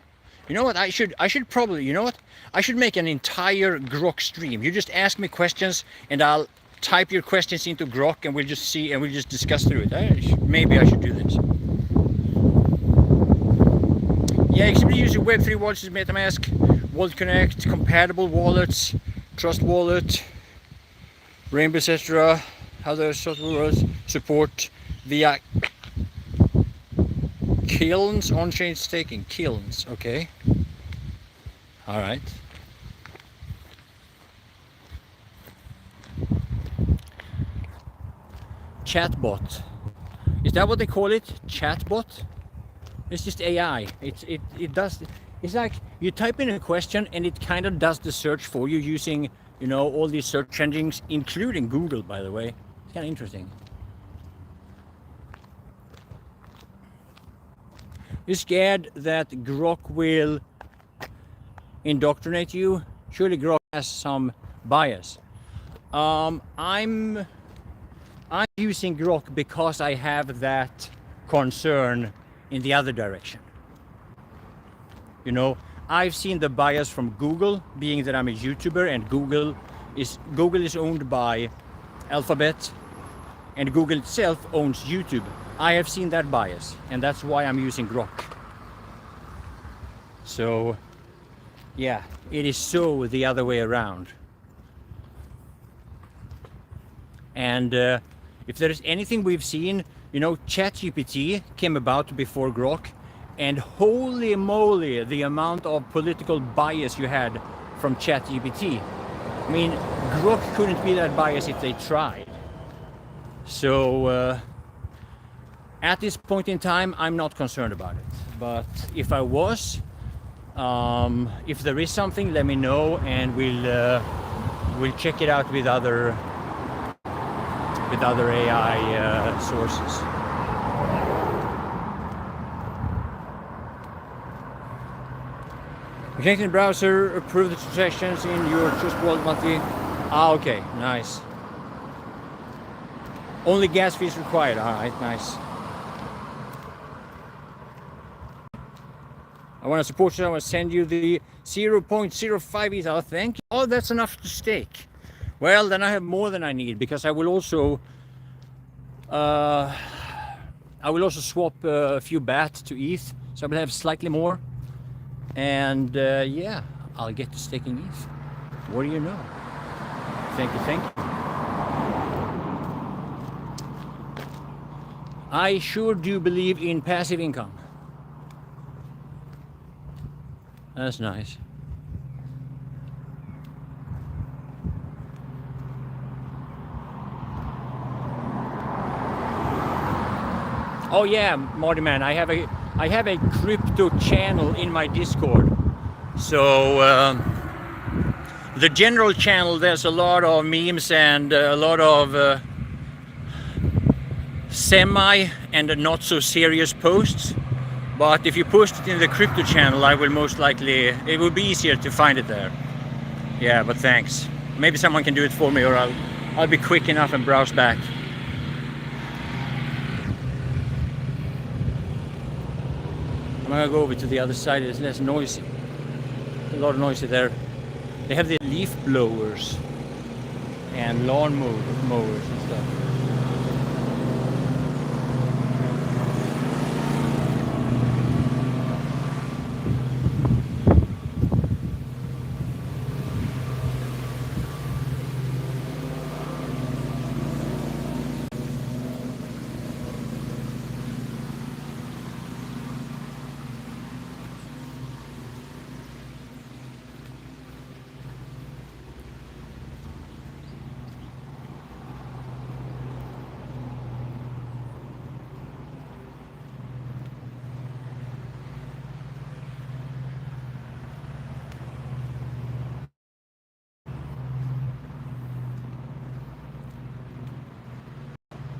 You know what? I should probably, you know what? I should make an entire Grok stream. You just ask me questions and I'll type your questions into Grok and we'll just see and we'll just discuss through it. Maybe I should do this. Yeah, except using Web3 wallets, MetaMask, Wallet Connect, compatible wallets, Trust Wallet, Rainbow, etc. Other software support via Kilns, on-chain staking. Kilns, okay. All right. Chatbot. Is that what they call it? Chatbot? It's just AI. It does. It's like you type in a question and it kind of does the search for you using, you know, all these search engines, including Google, by the way. It's kind of interesting. You're scared that Grok will indoctrinate you? Surely Grok has some bias. I'm I'm using Grok because I have that concern in the other direction. You know, I've seen the bias from Google, being that I'm a YouTuber, and Google is owned by Alphabet, and Google itself owns YouTube. I have seen that bias, and that's why I'm using Grok. So yeah, it is so the other way around. And if there is anything we've seen, you know, ChatGPT came about before Grok, and holy moly, the amount of political bias you had from ChatGPT. I mean, Grok couldn't be that biased if they tried. So at this point in time, I'm not concerned about it. But if I was, if there is something, let me know, and we'll check it out with other AI sources. The connected browser approved the transactions in your Trust Wallet monthly. Ah, okay, nice. Only gas fees required. All right, nice. I want to support you. I want to send you the 0.05 ETH. Oh, thank you. Oh, that's enough to stake. Well, then I have more than I need, because I will also swap a few BAT to ETH, so I will have slightly more. And yeah, I'll get to staking ETH. What do you know? Thank you, thank you. I sure do believe in passive income. That's nice. Oh yeah, Marty man, I have a crypto channel in my Discord. So the general channel, there's a lot of memes and a lot of semi and not so serious posts. But if you post it in the crypto channel, I will most likely, it will be easier to find it there. Yeah, but thanks. Maybe someone can do it for me, or I'll be quick enough and browse back. I'm gonna go over to the other side. It's less noisy. A lot of noisy there. They have the leaf blowers and lawn mowers and stuff.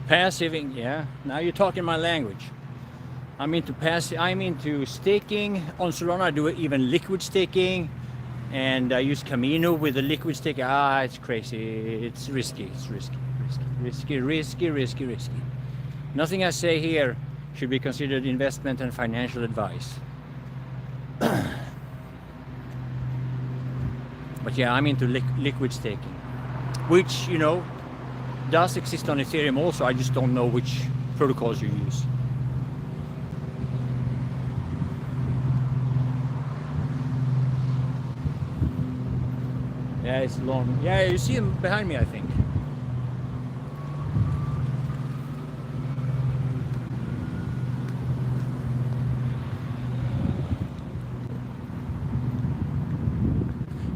Passive, yeah. Now you're talking my language. I'm into passive. I'm into staking on Solana. I do even liquid staking, and I use Camino with the liquid stake. Ah, it's crazy. It's risky. It's risky. Nothing I say here should be considered investment and financial advice. But yeah, I'm into liquid staking, which, you know, does exist on Ethereum also. I just don't know which protocols you use. Yeah, it's long. Yeah, you see them behind me, I think.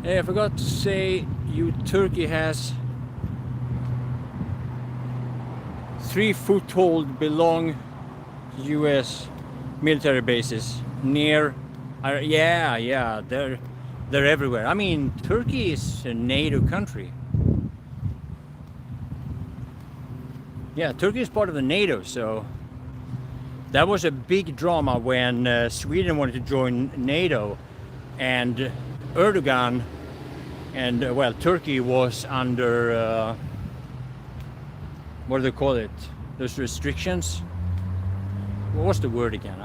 Hey, I forgot to say, Turkey has 3 foothold belong US military bases near, yeah, they're everywhere. I mean, Turkey is a NATO country. Yeah, Turkey is part of the NATO, so that was a big drama when Sweden wanted to join NATO, and Erdogan and well, Turkey was under what do they call it? Those restrictions. What's the word again?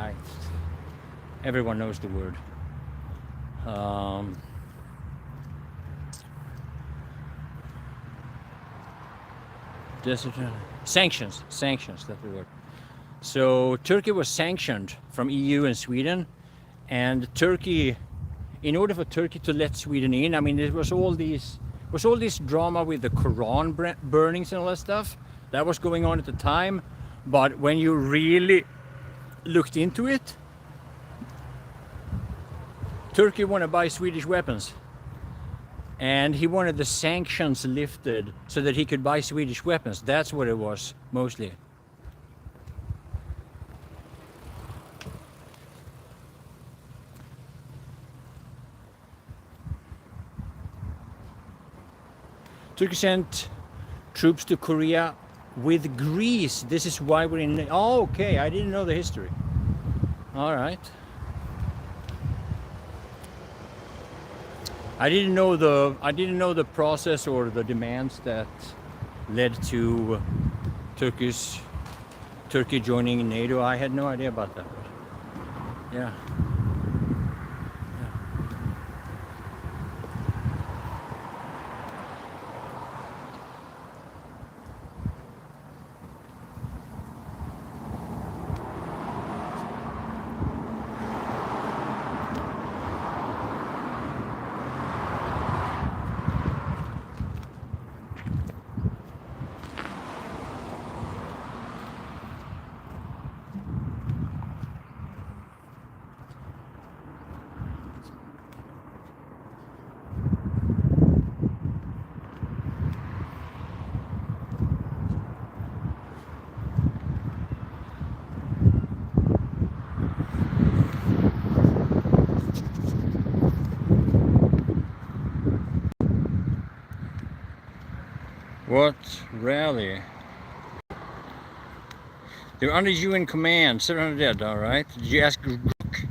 Everyone knows the word. Sanctions. Sanctions. That's the word. So Turkey was sanctioned from EU and Sweden, and Turkey, in order for Turkey to let Sweden in, I mean, there was all this drama with the Quran burnings and all that stuff that was going on at the time. But when you really looked into it, Turkey wanted to buy Swedish weapons, and he wanted the sanctions lifted so that he could buy Swedish weapons. That's what it was mostly. Turkey sent troops to Korea with Greece. This is why we're in. Oh, okay, I didn't know the history. All right. I didn't know the process or the demands that led to Turkey joining NATO. I had no idea about that. Yeah. What rally? They're under UN command, 700 dead, alright. Did you ask Grok?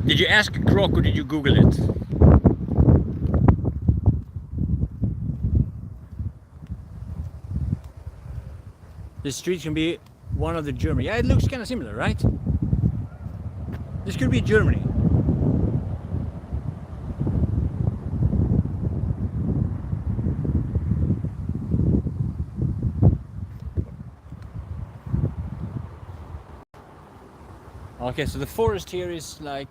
Did you ask Grok or did you Google it? This street can be one of the Germany. Yeah, it looks kind of similar, right? This could be Germany. Okay, so the forest here is like,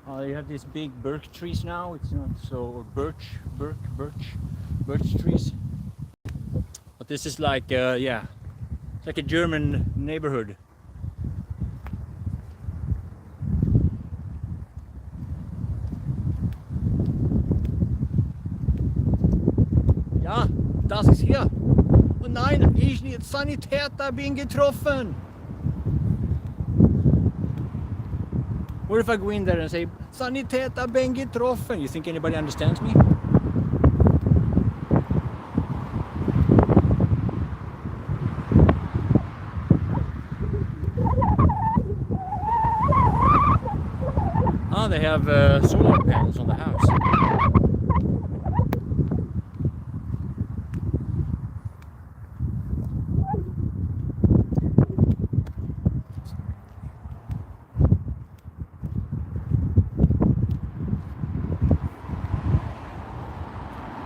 you have these big birch trees now. It's not so birch trees. But this is like, yeah, it's like a German neighborhood. Ja, das ist hier. Oh nein, ich nicht. Sanitäter bin getroffen. What if I go in there and say, Sanitäter bin getroffen? You think anybody understands me? Ah, they have solar panels on the house.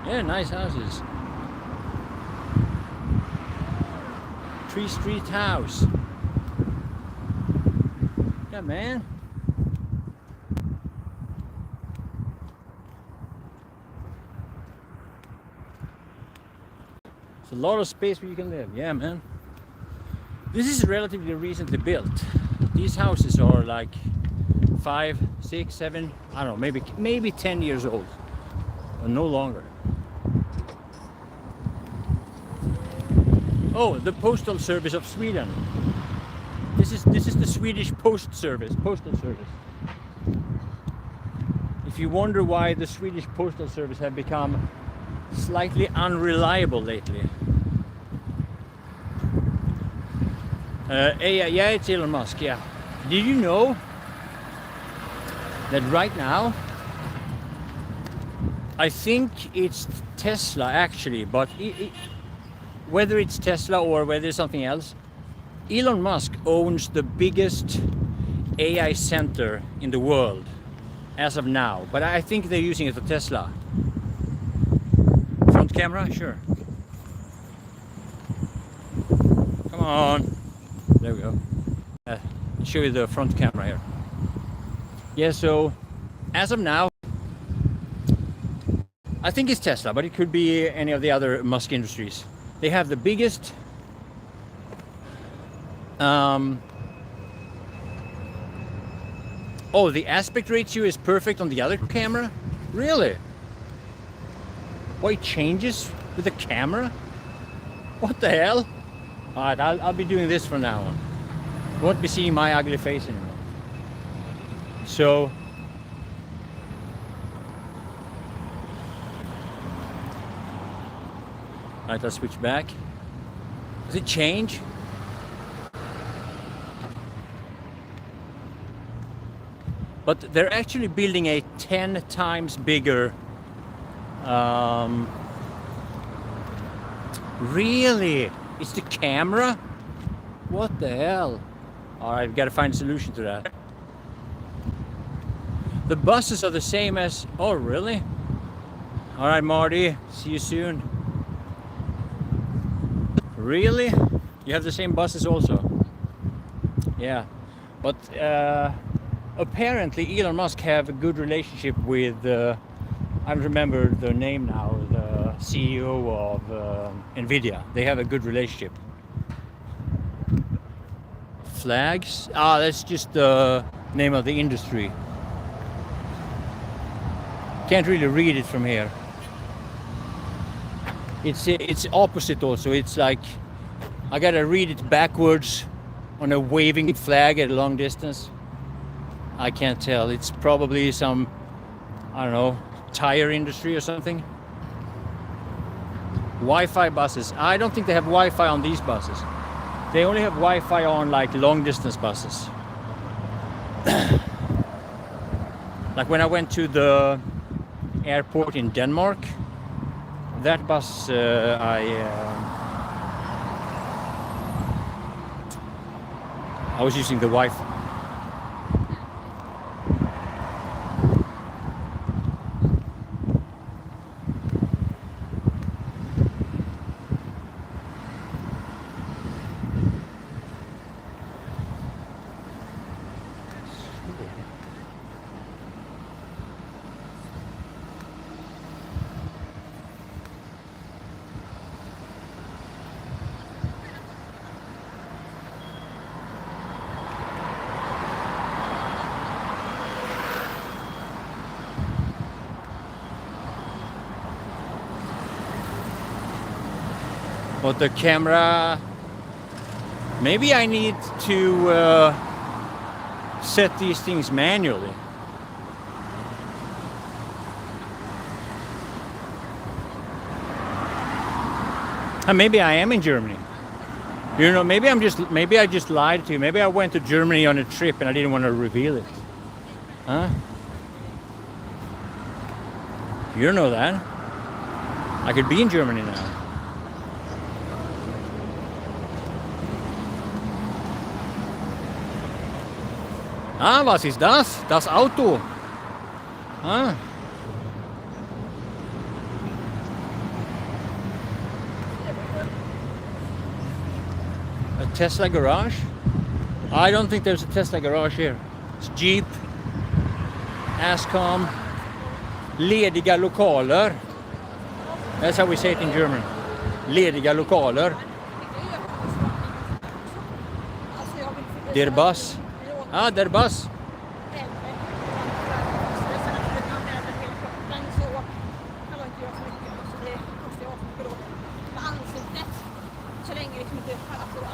Yeah, nice houses. Tree Street house. Yeah, man. It's a lot of space where you can live. Yeah, man. This is relatively recently built. These houses are like 5, 6, 7, I don't know, maybe 10 years old, or no longer. Oh, the postal service of Sweden. This is the Swedish postal service. If you wonder why the Swedish postal service have become slightly unreliable lately. Yeah, it's Elon Musk, yeah. Did you know that right now I think it's Tesla actually, but whether it's Tesla or whether it's something else, Elon Musk owns the biggest AI center in the world as of now, but I think they're using it for Tesla. Front camera, sure. Come on. There we go. I'll show you the front camera here. Yeah, so as of now, I think it's Tesla, but it could be any of the other Musk industries. They have the biggest oh, the aspect ratio is perfect on the other camera? Really? Why it changes with the camera? What the hell? Alright, I'll be doing this from now on. Won't be seeing my ugly face anymore. So alright, I'll switch back. Does it change? But they're actually building a 10 times bigger. Really? It's the camera? What the hell? Alright, we've got to find a solution to that. The buses are the same as... Oh, really? Alright, Marty. See you soon. Really? You have the same buses also? Yeah. But apparently Elon Musk have a good relationship with... I don't remember the name now. The CEO of NVIDIA. They have a good relationship. Flags? Ah, that's just the name of the industry. Can't really read it from here. It's opposite also. It's like I gotta read it backwards on a waving flag at a long distance. I can't tell. It's probably some, I don't know, tire industry or something. Wi-Fi buses. I don't think they have Wi-Fi on these buses. They only have Wi-Fi on like long distance buses. Like when I went to the airport in Denmark, that bus I was using the Wi-Fi. But the camera, maybe I need to set these things manually. And maybe I am in Germany. You know, maybe I just lied to you. Maybe I went to Germany on a trip and I didn't want to reveal it. Huh? You don't know that. I could be in Germany now. Ah, was ist das? Das Auto. Ah. A Tesla garage? I don't think there's a Tesla garage here. It's Jeep. Ascom. Lediga lokaler. That's how we say it in German. Lediga lokaler. Der Bus. Ah, der Bus.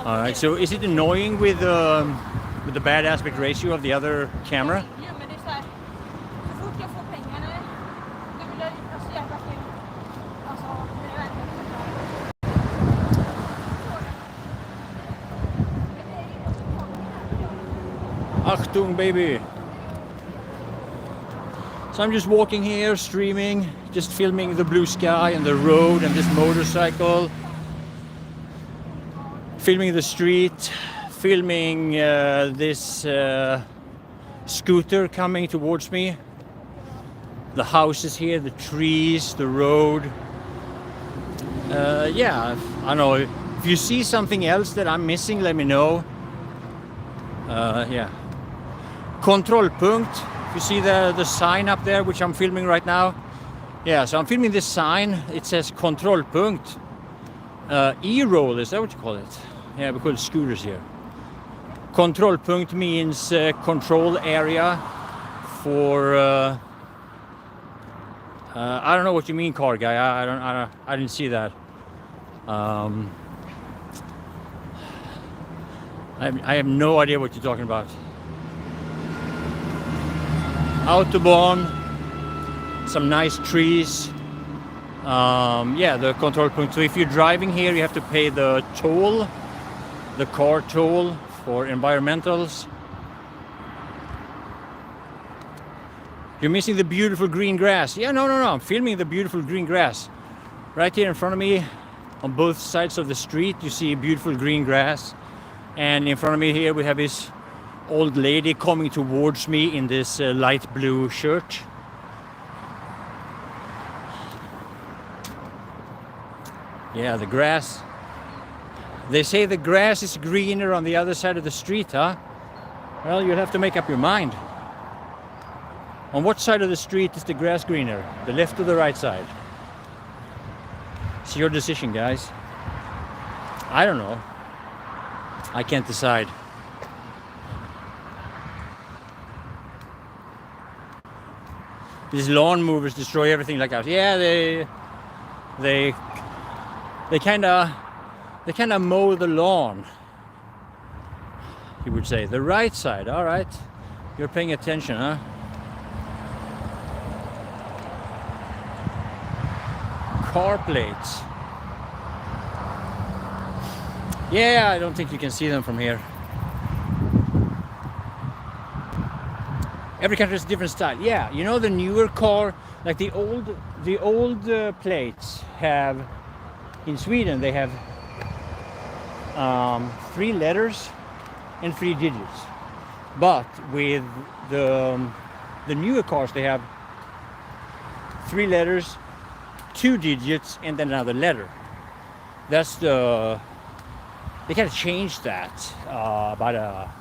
All right. So, is it annoying with the bad aspect ratio of the other camera? Achtung, baby. So I'm just walking here, streaming, just filming the blue sky and the road and this motorcycle, filming the street, filming this scooter coming towards me, the houses here, the trees, the road. Yeah, I don't know, if you see something else that I'm missing, let me know. Yeah, Kontrollpunkt. You see the sign up there, which I'm filming right now. Yeah, so I'm filming this sign. It says Kontrollpunkt. E-roll, is that what you call it? Yeah, we call it scooters here. Kontrollpunkt means control area for. I don't know what you mean, car guy. I didn't see that. I have no idea what you're talking about. Autobahn, some nice trees. Yeah, the Kontrollpunkt. So if you're driving here, you have to pay the toll, the car toll for environmentals. You're missing the beautiful green grass. Yeah, no, I'm filming the beautiful green grass. Right here in front of me, on both sides of the street, you see beautiful green grass. And in front of me here, we have this old lady coming towards me in this light blue shirt. Yeah, the grass. They say the grass is greener on the other side of the street, huh? Well, you'll have to make up your mind. On what side of the street is the grass greener? The left or the right side? It's your decision, guys. I don't know. I can't decide. These lawn movers destroy everything like that. Yeah, they kind of mow the lawn. You would say the right side. All right, you're paying attention, huh? Car plates. Yeah, I don't think you can see them from here. Every country has a different style. Yeah, you know the newer car, like the old plates have, in Sweden they have 3 letters and 3 digits. But with the newer cars, they have 3 letters, 2 digits, and then another letter. That's the. They kind of changed that about a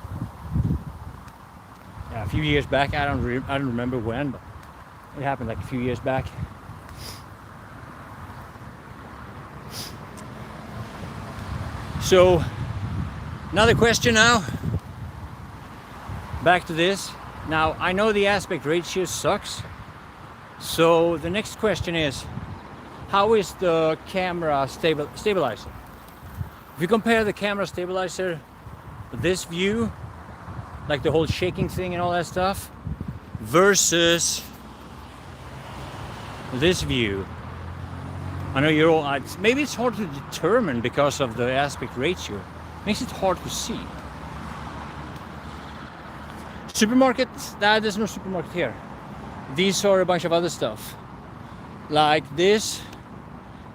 few years back. I don't remember when, but it happened like a few years back. So another question now. Back to this. Now I know the aspect ratio sucks. So the next question is, how is the camera stabilizer? If you compare the camera stabilizer, this view, like the whole shaking thing and all that stuff, versus this view. I know you're all, maybe it's hard to determine because of the aspect ratio. Makes it hard to see. Supermarket, there's no supermarket here. These are a bunch of other stuff. Like this,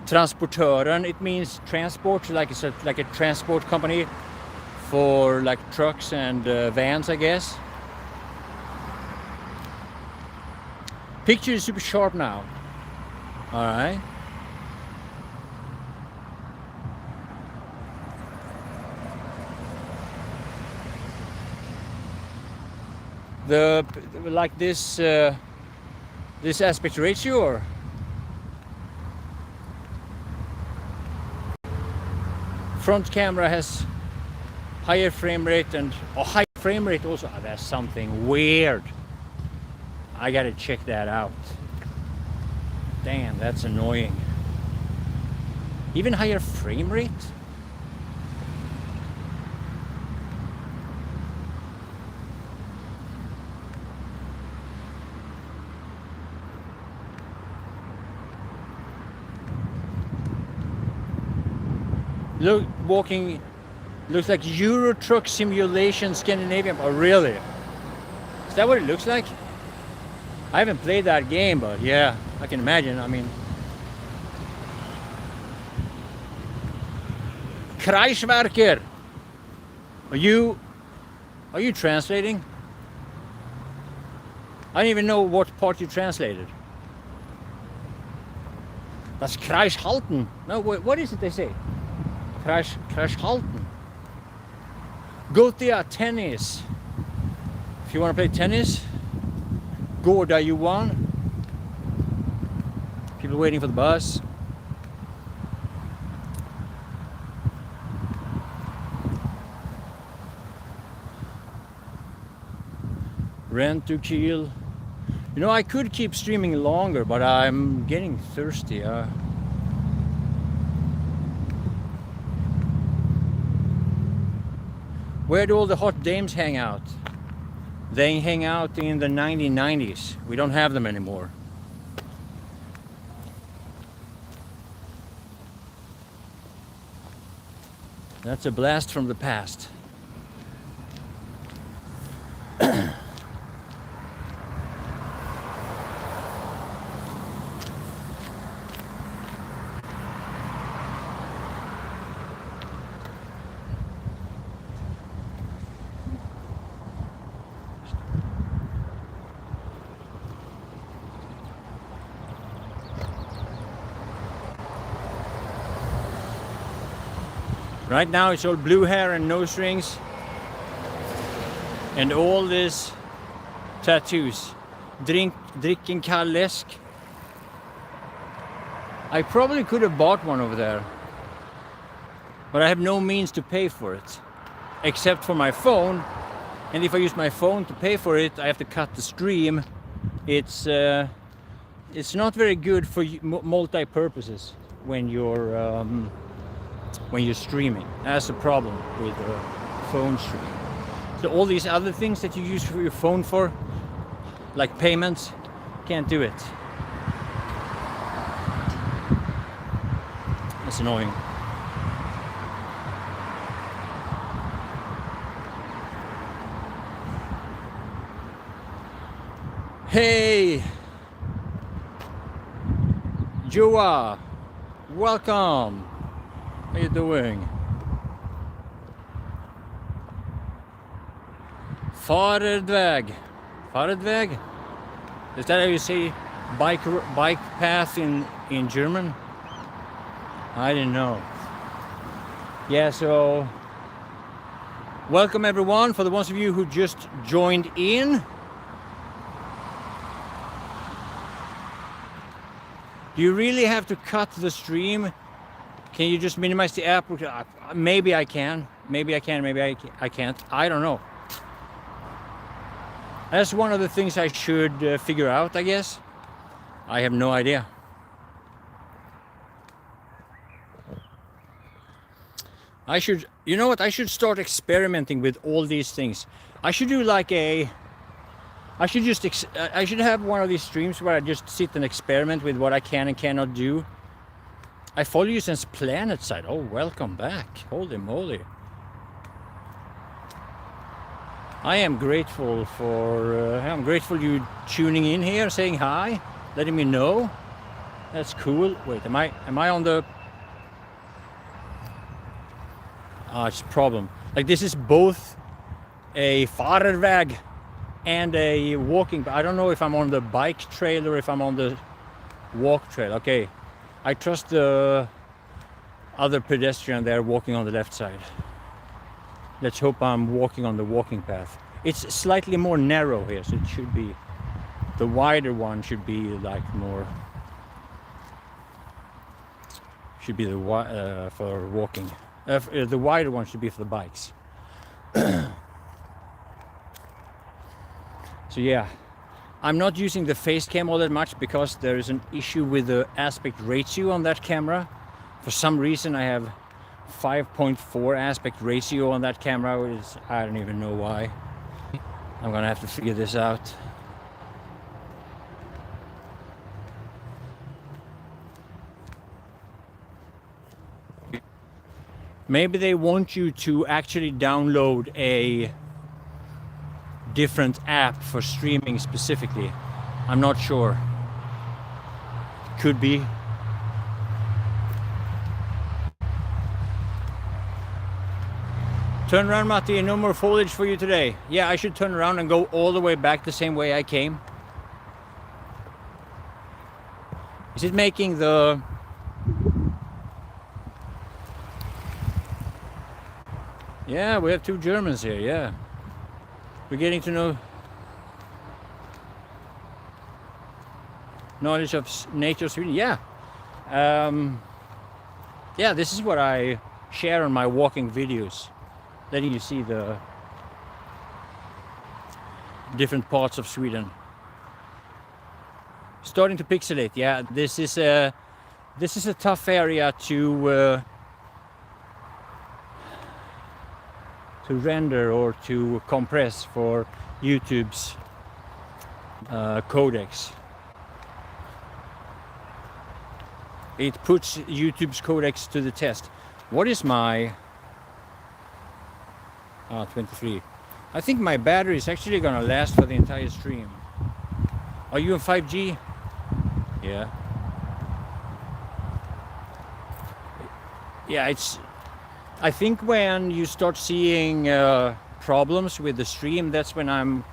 transportören, it means transport, like it's like a transport company for like trucks and vans, I guess. Picture is super sharp now. All right. Like this aspect ratio, or front camera has higher frame rate and high frame rate also. That's something weird. I gotta check that out. Damn, that's annoying. Even higher frame rate? Look, walking, looks like Euro Truck Simulation Scandinavian. Oh, really? Is that what it looks like? I haven't played that game, but yeah, I can imagine. I mean, Kreiswerker. Are you translating? I don't even know what part you translated. That's Kreishalten. No, what is it they say? Kreishalten. Gothia tennis. If you want to play tennis, go there you want. People waiting for the bus. Rent to Kiel. You know, I could keep streaming longer, but I'm getting thirsty. Where do all the hot dames hang out? They hang out in the 1990s. We don't have them anymore. That's a blast from the past. Right now it's all blue hair and nose rings and all these tattoos. Dricken kall läsk. I probably could have bought one over there, but I have no means to pay for it except for my phone, and if I use my phone to pay for it I have to cut the stream. It's not very good for multi-purposes when you're streaming. That's the problem with phone stream. So all these other things that you use for your phone for, like payments, can't do it. That's annoying. Hey, Joa, welcome. How you doing? Fahrradväg. Fahrradväg? Is that how you say bike path in German? I didn't know. Yeah, so welcome everyone. For the ones of you who just joined in, do you really have to cut the stream? Can you just minimize the app? Maybe I can. Maybe I can. Maybe I can't. I don't know. That's one of the things I should figure out, I guess. I have no idea. You know what? I should start experimenting with all these things. I should do like I should have one of these streams where I just sit and experiment with what I can and cannot do. I follow you since PlanetSide. Oh, welcome back. Holy moly. I am grateful you tuning in here, saying hi, letting me know. That's cool. Wait, am I on the... it's a problem. Like, this is both a Fahrradväg and a walking... I don't know if I'm on the bike trail or if I'm on the walk trail. Okay. I trust the other pedestrian there walking on the left side. Let's hope I'm walking on the walking path. It's slightly more narrow here, so it should be... The wider one should be like more... Should be the for walking. The wider one should be for the bikes. So yeah. I'm not using the face cam all that much because there is an issue with the aspect ratio on that camera. For some reason I have 5.4 aspect ratio on that camera, which I don't even know why. I'm gonna have to figure this out. Maybe they want you to actually download a different app for streaming specifically. I'm not sure. Could be. Turn around, Matti, no more foliage for you today. Yeah, I should turn around and go all the way back the same way I came. Is it making the... Yeah, we have two Germans here, yeah. We're getting to know knowledge of nature of Sweden, yeah. Yeah, this is what I share on my walking videos, letting you see the different parts of Sweden. Starting to pixelate, yeah. This is a tough area to render or to compress for YouTube's codecs. It puts YouTube's codecs to the test. What is my 23? I think my battery is actually gonna last for the entire stream. Are you on 5G? Yeah. Yeah, it's... I think when you start seeing problems with the stream, that's when I'm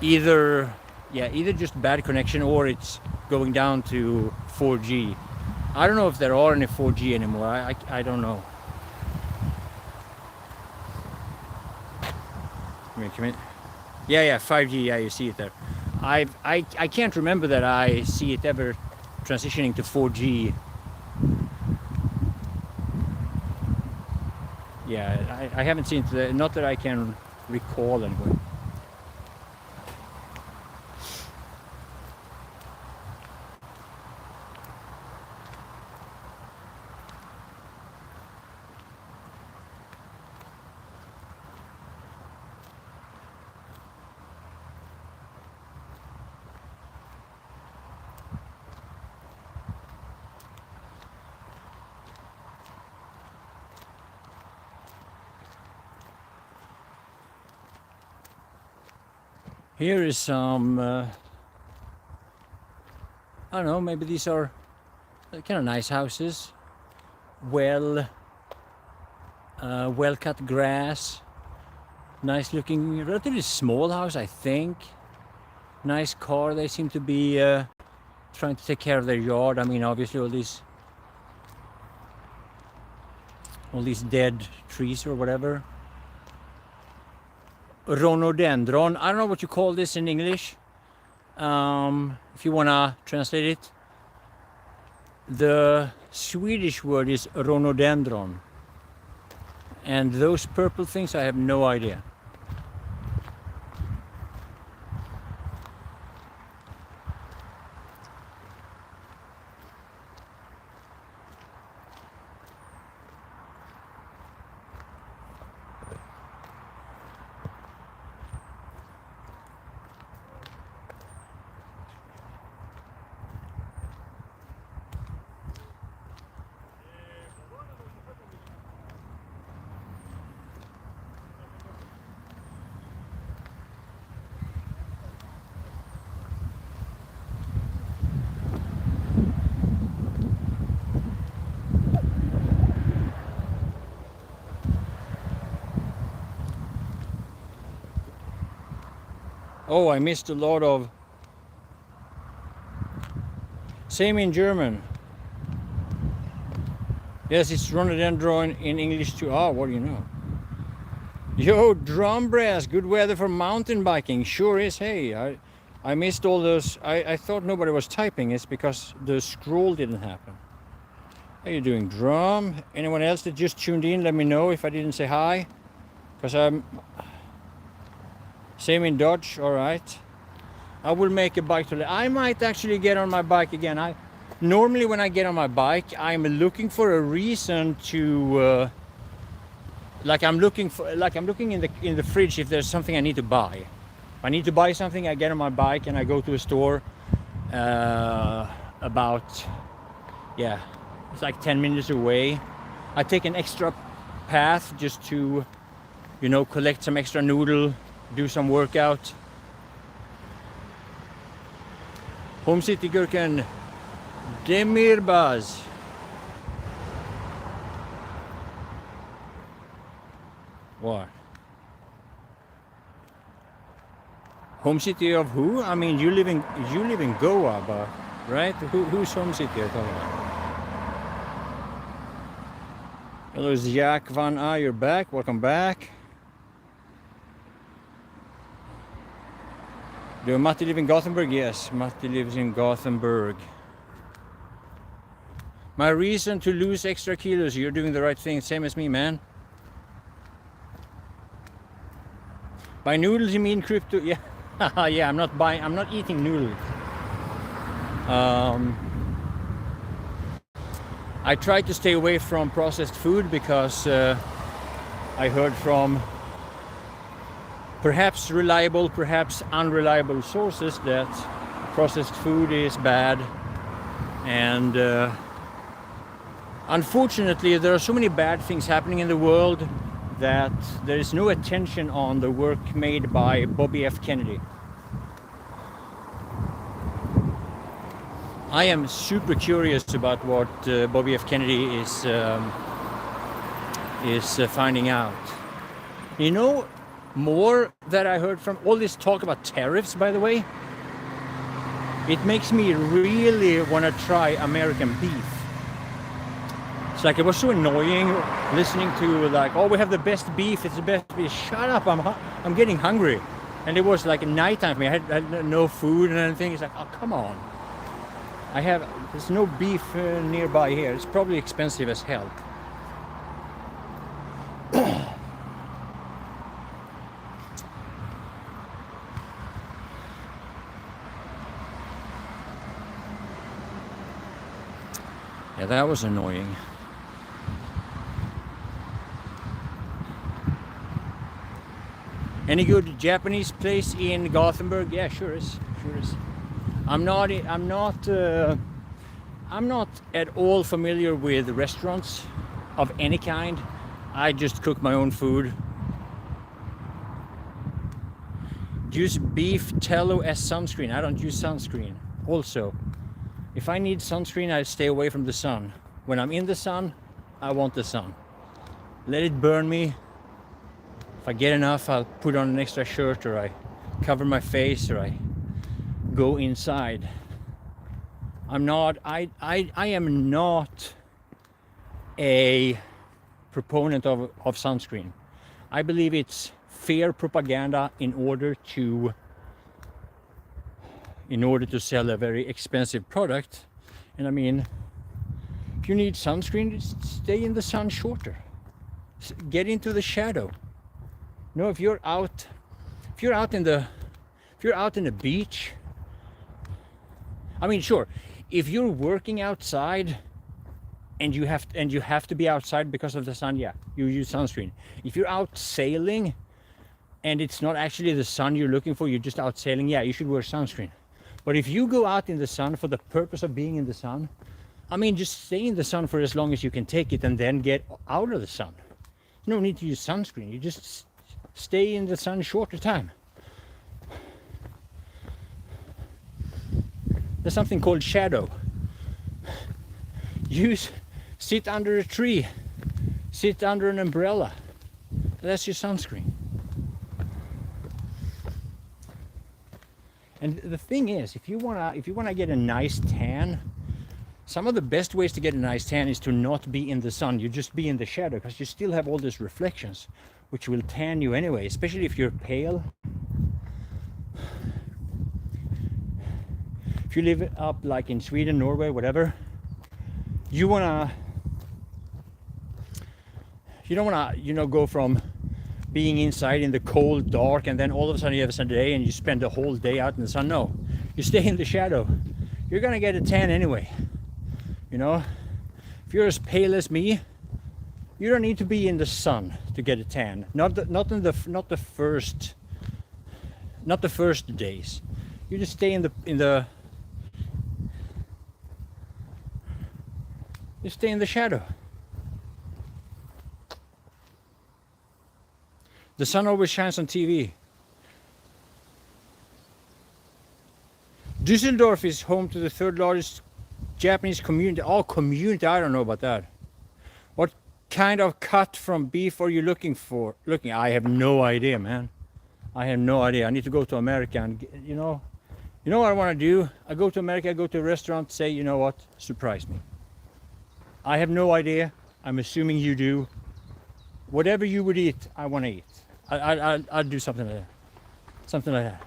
either just bad connection or it's going down to 4G. I don't know if there are any 4G anymore. I don't know. Come in. Yeah, 5G. Yeah, you see it there. I can't remember that I see it ever transitioning to 4G. Yeah, I haven't seen it, not that I can recall anyway. Here is some, I don't know, maybe these are kind of nice houses. Well cut grass. Nice looking, relatively small house, I think. Nice car. They seem to be trying to take care of their yard. I mean, obviously all these dead trees or whatever. Rhododendron. I don't know what you call this in English. If you wanna translate it. The Swedish word is rhododendron. And those purple things, I have no idea. Oh, I missed a lot of... Same in German. Yes, it's rhododendron in English too. Ah, what do you know? Yo, drum brass, good weather for mountain biking. Sure is. Hey, I missed all those. I thought nobody was typing. It's because the scroll didn't happen. How you doing, drum? Anyone else that just tuned in, let me know if I didn't say hi. Because I'm... Same in Dutch, all right. I will make a bike to... I might actually get on my bike again. Normally when I get on my bike, I'm looking for a reason to... like I'm looking in the fridge if there's something I need to buy. If I need to buy something, I get on my bike and I go to a store about... Yeah, it's like 10 minutes away. I take an extra path just to, you know, collect some extra noodle, do some workout. Home City-gurken Demirbaz. What? Home city of who? I mean, you live in Goa, but right? Who's home city are you talking about? Hello, Jack Van A, you're back. Welcome back. Do Matti live in Gothenburg? Yes, Matti lives in Gothenburg. My reason to lose extra kilos, you're doing the right thing, same as me, man. By noodles you mean crypto? Yeah. Yeah, I'm not eating noodles. I try to stay away from processed food because I heard from perhaps reliable, perhaps unreliable sources that processed food is bad. And unfortunately, there are so many bad things happening in the world that there is no attention on the work made by Bobby F. Kennedy. I am super curious about what Bobby F. Kennedy is finding out. You know, more that I heard from all this talk about tariffs, by the way, it makes me really want to try American beef. It's like, it was so annoying listening to like, oh, we have the best beef, it's the best beef. Shut up, I'm getting hungry. And it was like nighttime for me, I had no food and anything. It's like, oh, come on. There's no beef nearby here. It's probably expensive as hell. Yeah, that was annoying. Any good Japanese place in Gothenburg? Yeah, sure is. I'm not at all familiar with restaurants of any kind. I just cook my own food. Use beef tallow as sunscreen. I don't use sunscreen. Also, if I need sunscreen, I stay away from the sun. When I'm in the sun, I want the sun. Let it burn me. If I get enough, I'll put on an extra shirt, or I cover my face, or I go inside. I am not a proponent of sunscreen. I believe it's fair propaganda in order to sell a very expensive product. And I mean, if you need sunscreen, just stay in the sun shorter. Get into the shadow. No, if you're out in the beach, I mean, sure, if you're working outside and you have to be outside because of the sun, yeah, you use sunscreen. If you're out sailing and it's not actually the sun you're looking for, you're just out sailing, yeah, you should wear sunscreen. But if you go out in the sun for the purpose of being in the sun, I mean, just stay in the sun for as long as you can take it and then get out of the sun. No need to use sunscreen. You just stay in the sun shorter time. There's something called shadow. Sit under a tree, sit under an umbrella. That's your sunscreen. And the thing is, if you wanna get a nice tan, some of the best ways to get a nice tan is to not be in the sun. You just be in the shadow, because you still have all these reflections, which will tan you anyway, especially if you're pale. If you live up like in Sweden, Norway, whatever, you don't wanna, go from being inside in the cold, dark, and then all of a sudden you have a sunny day and you spend the whole day out in the sun. No, you stay in the shadow. You're gonna get a tan anyway. If you're as pale as me, you don't need to be in the sun to get a tan. Not the first days. You just stay you stay in the shadow. The sun always shines on TV. Düsseldorf is home to the third largest Japanese community. Oh, community, I don't know about that. What kind of cut from beef are you looking for? I have no idea, man. I have no idea. I need to go to America and, you know what I want to do? I go to America, I go to a restaurant, say, you know what, surprise me. I have no idea. I'm assuming you do. Whatever you would eat, I want to eat. I'll do something like that. Something like that.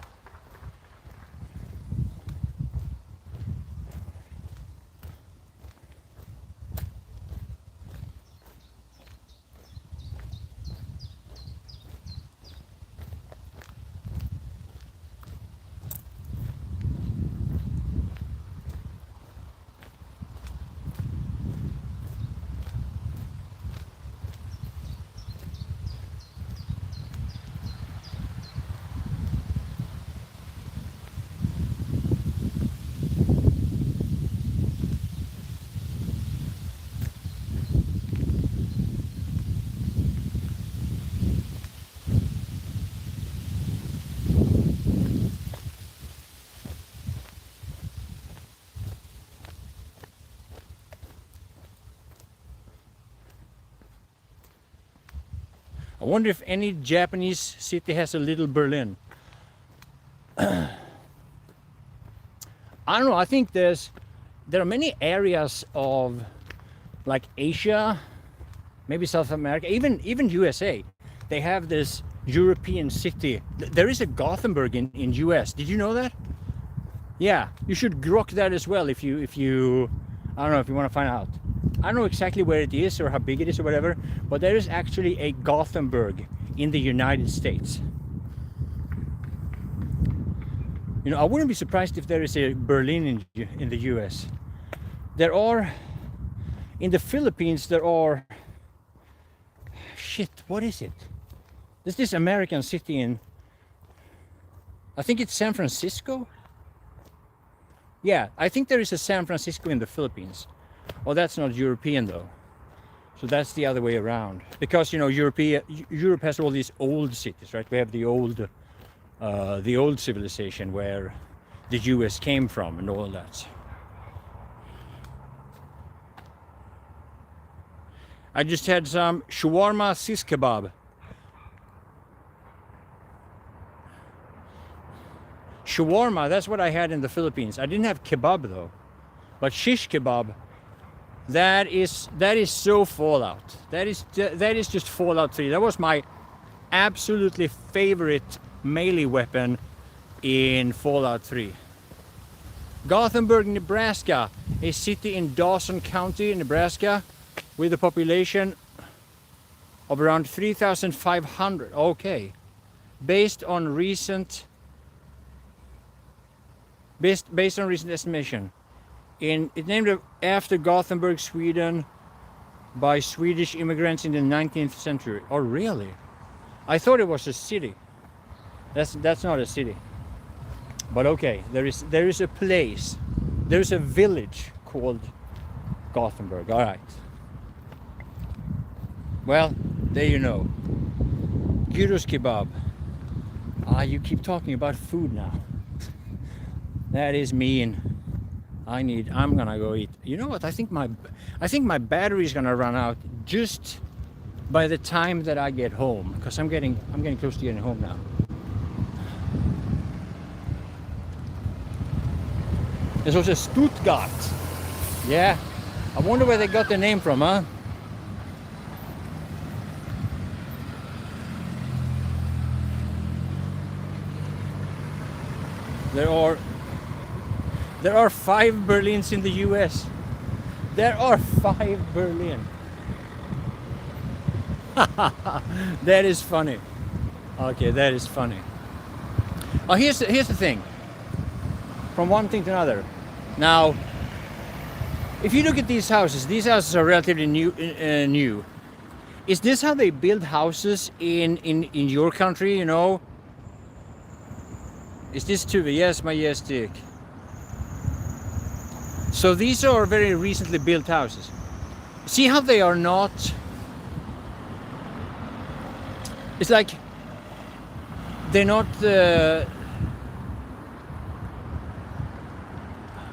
I wonder if any Japanese city has a little Berlin. I don't know. I think there are many areas of like Asia, maybe South America, even USA. They have this European city. There is a Gothenburg in US. Did you know that? Yeah, you should grok that as well if you I don't know, if you want to find out. I don't know exactly where it is or how big it is or whatever, but there is actually a Gothenburg in the United States. You know, I wouldn't be surprised if there is a Berlin in the US. There are, in the Philippines, there are, shit, what is it? There's this American city in, I think it's San Francisco? Yeah, I think there is a San Francisco in the Philippines. Well, that's not European though. So that's the other way around. Because, you know, Europe has all these old cities, right? We have the old civilization where the US came from and all that. I just had some shawarma sis kebab. Shawarma, that's what I had in the Philippines. I didn't have kebab though. But shish kebab, that is so Fallout. That is just Fallout 3. That was my absolutely favorite melee weapon in Fallout 3. Gothenburg, Nebraska, a city in Dawson County, Nebraska, with a population of around 3,500. Okay, based on recent estimation. It's named after Gothenburg, Sweden, by Swedish immigrants in the 19th century. Oh, really? I thought it was a city. That's not a city. But okay, there is a place, there is a village called Gothenburg. All right. Well, there you know. Gyros kebab. You keep talking about food now. That is mean. I'm gonna go eat. You know what? I think my battery is gonna run out just by the time that I get home, because I'm getting close to getting home now. There's also Stuttgart. Yeah, I wonder where they got the name from, huh? There are 5 Berlins in the US. There are 5 Berlin. That is funny. Okay, that is funny. Oh, here's the thing. From one thing to another. Now, if you look at these houses are relatively new. Is this how they build houses in your country? You know? Is this too? Yes, majestic. So these are very recently built houses. See how they are not... It's like they're not...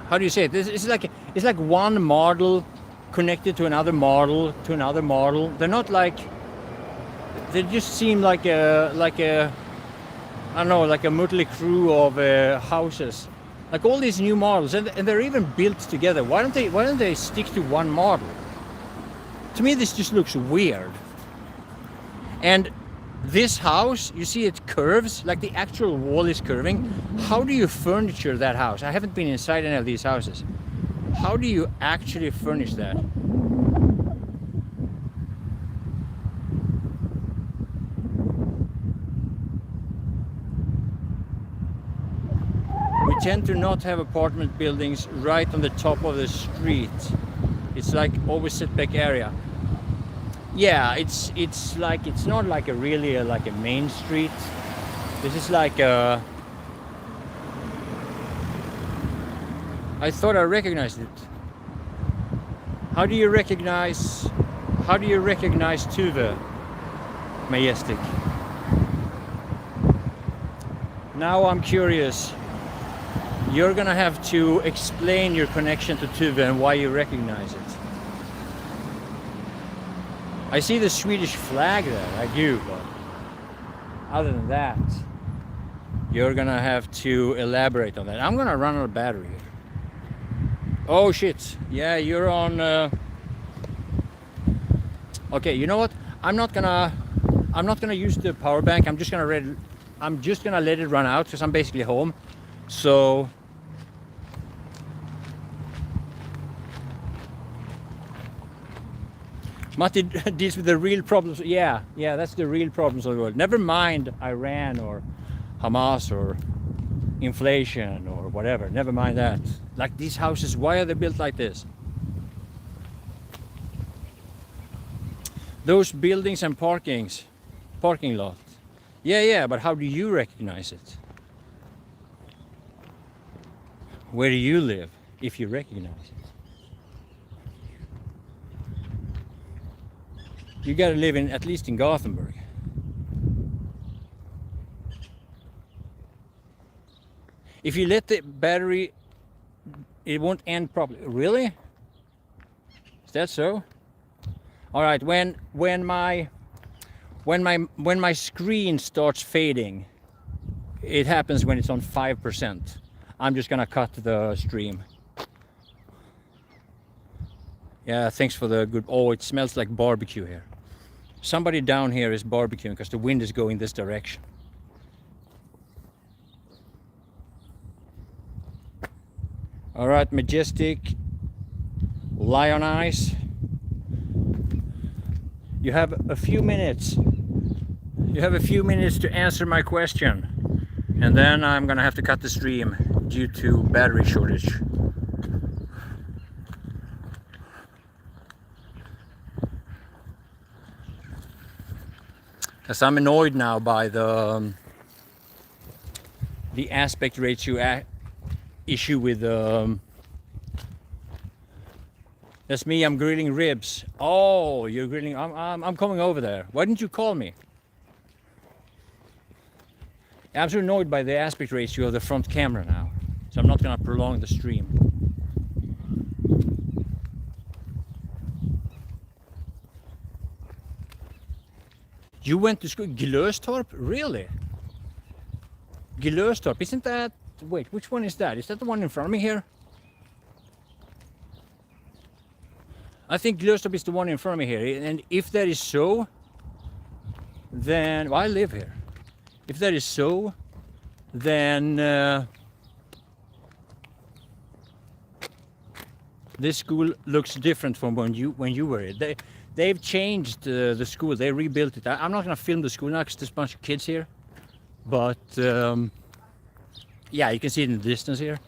how do you say it? It's like one model connected to another model to another model. They're not like, they just seem like a I don't know, like a motley crew of houses. Like all these new models, and they're even built together. Why don't they stick to one model? To me, this just looks weird. And this house, you see it curves, like the actual wall is curving. How do you furniture that house? I haven't been inside any of these houses. How do you actually furnish that? We tend to not have apartment buildings right on the top of the street. It's like always setback area. Yeah, it's like, it's not like a really like a main street. This is like a, I thought I recognized it. How do you recognize Tuve Majestic? Now I'm curious. You're gonna have to explain your connection to Tuve and why you recognize it. I see the Swedish flag there, I do, but other than that, you're gonna have to elaborate on that. I'm gonna run out of battery here. Oh shit, yeah, you're on... Okay, you know what? I'm not gonna use the power bank. I'm just gonna let it run out because I'm basically home. So Matti deals with the real problems. Yeah, that's the real problems of the world. Never mind Iran or Hamas or inflation or whatever. Never mind that. Like these houses, why are they built like this? Those buildings and parking lots. Yeah, but how do you recognize it? Where do you live if you recognize it? You gotta live in, at least in Gothenburg. If you let the battery, it won't end properly. Really? Is that so? All right. When my screen starts fading, it happens when it's on 5%. I'm just gonna cut the stream. Yeah, thanks for the good. Oh, it smells like barbecue here. Somebody down here is barbecuing because the wind is going this direction. All right, Majestic, Lionize. You have a few minutes. You have a few minutes to answer my question, and then I'm gonna have to cut the stream due to battery shortage. Because I'm annoyed now by the aspect ratio issue with that's me. I'm grilling ribs. Oh, you're grilling. I'm coming over there. Why didn't you call me? I'm so annoyed by the aspect ratio of the front camera now, so I'm not gonna prolong the stream. You went to school, Glöstorp? Really? Glöstorp, isn't that... Wait, which one is that? Is that the one in front of me here? I think Glöstorp is the one in front of me here. And if that is so, then... Well, I live here. If that is so, then... this school looks different from when you were here. They've changed the school. They rebuilt it. I'm not gonna film the school now because there's a bunch of kids here. But yeah, you can see it in the distance here.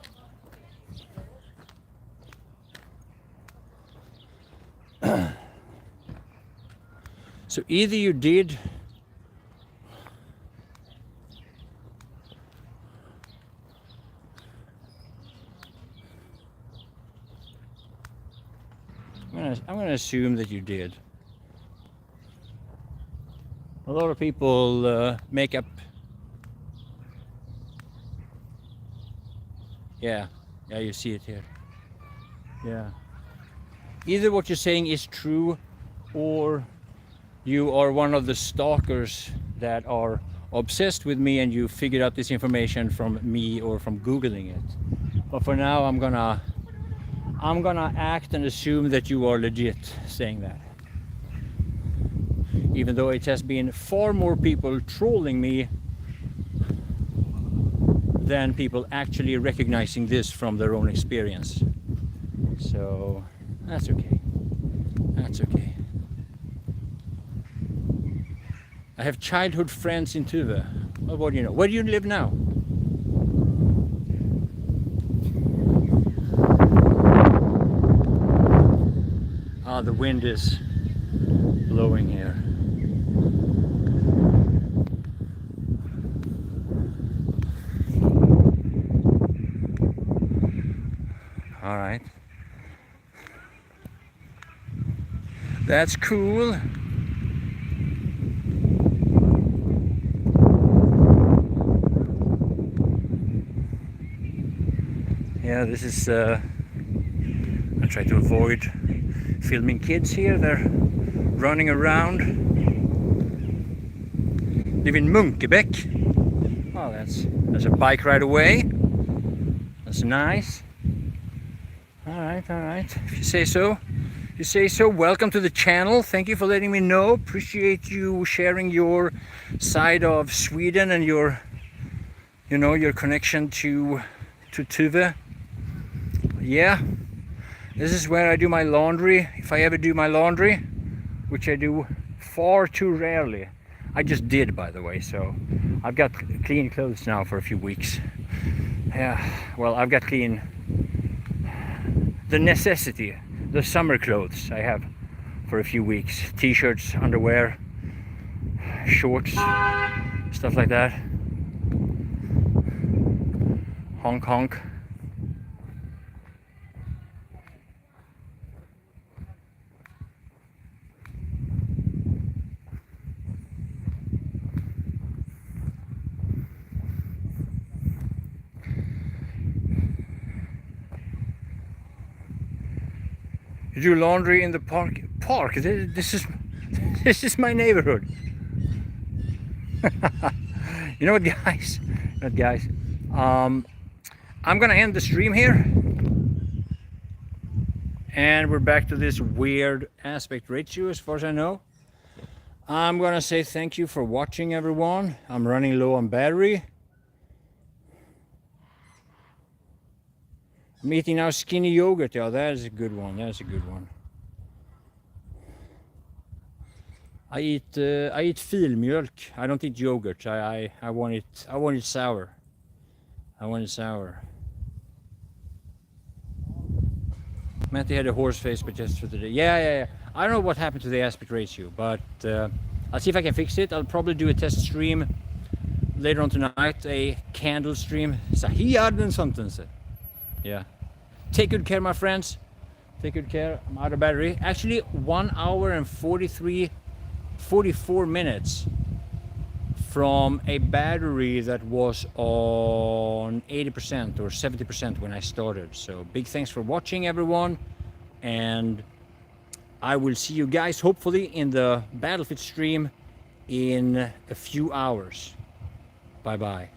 So either you did I'm gonna assume that you did. A lot of people make up. Yeah, Yeah, you see it here. Yeah. Either what you're saying is true, or you are one of the stalkers that are obsessed with me and you figured out this information from me or from Googling it. But for now, I'm gonna act and assume that you are legit saying that. Even though it has been far more people trolling me than people actually recognizing this from their own experience. So that's okay. That's okay. I have childhood friends in Tuve. Well, what do you know? Where do you live now? Ah, the wind is blowing here. All right. That's cool. Yeah, this is I try to avoid filming kids here. They're running around. Live in Munkebäck. Oh, that's a bike ride away. That's nice. All right. If you say so. If you say so. Welcome to the channel. Thank you for letting me know. Appreciate you sharing your side of Sweden and your, you know, your connection to Tuve. Yeah, this is where I do my laundry, if I ever do my laundry, which I do far too rarely. I just did, by the way, so I've got clean clothes now for a few weeks. Yeah, well, I've got clean, the necessity, the summer clothes I have for a few weeks. T-shirts, underwear, shorts, stuff like that. Honk honk. You do laundry in the park? Park? This is my neighborhood. You know what, guys? Not guys. I'm gonna end the stream here, and we're back to this weird aspect ratio, as far as I know. I'm gonna say thank you for watching, everyone. I'm running low on battery. I'm eating now skinny yogurt. Yeah, that is a good one. That's a good one. I eat filmjölk. I don't eat yogurt. I want it sour. I want it sour. Matti had a horse face, but just for today. Yeah. I don't know what happened to the aspect ratio, but I'll see if I can fix it. I'll probably do a test stream later on tonight, a candle stream. Yeah. Take good care, my friends. Take good care. I'm out of battery. Actually, 1 hour and 44 minutes from a battery that was on 80% or 70% when I started. So big thanks for watching, everyone. And I will see you guys hopefully in the Battlefield stream in a few hours. Bye bye.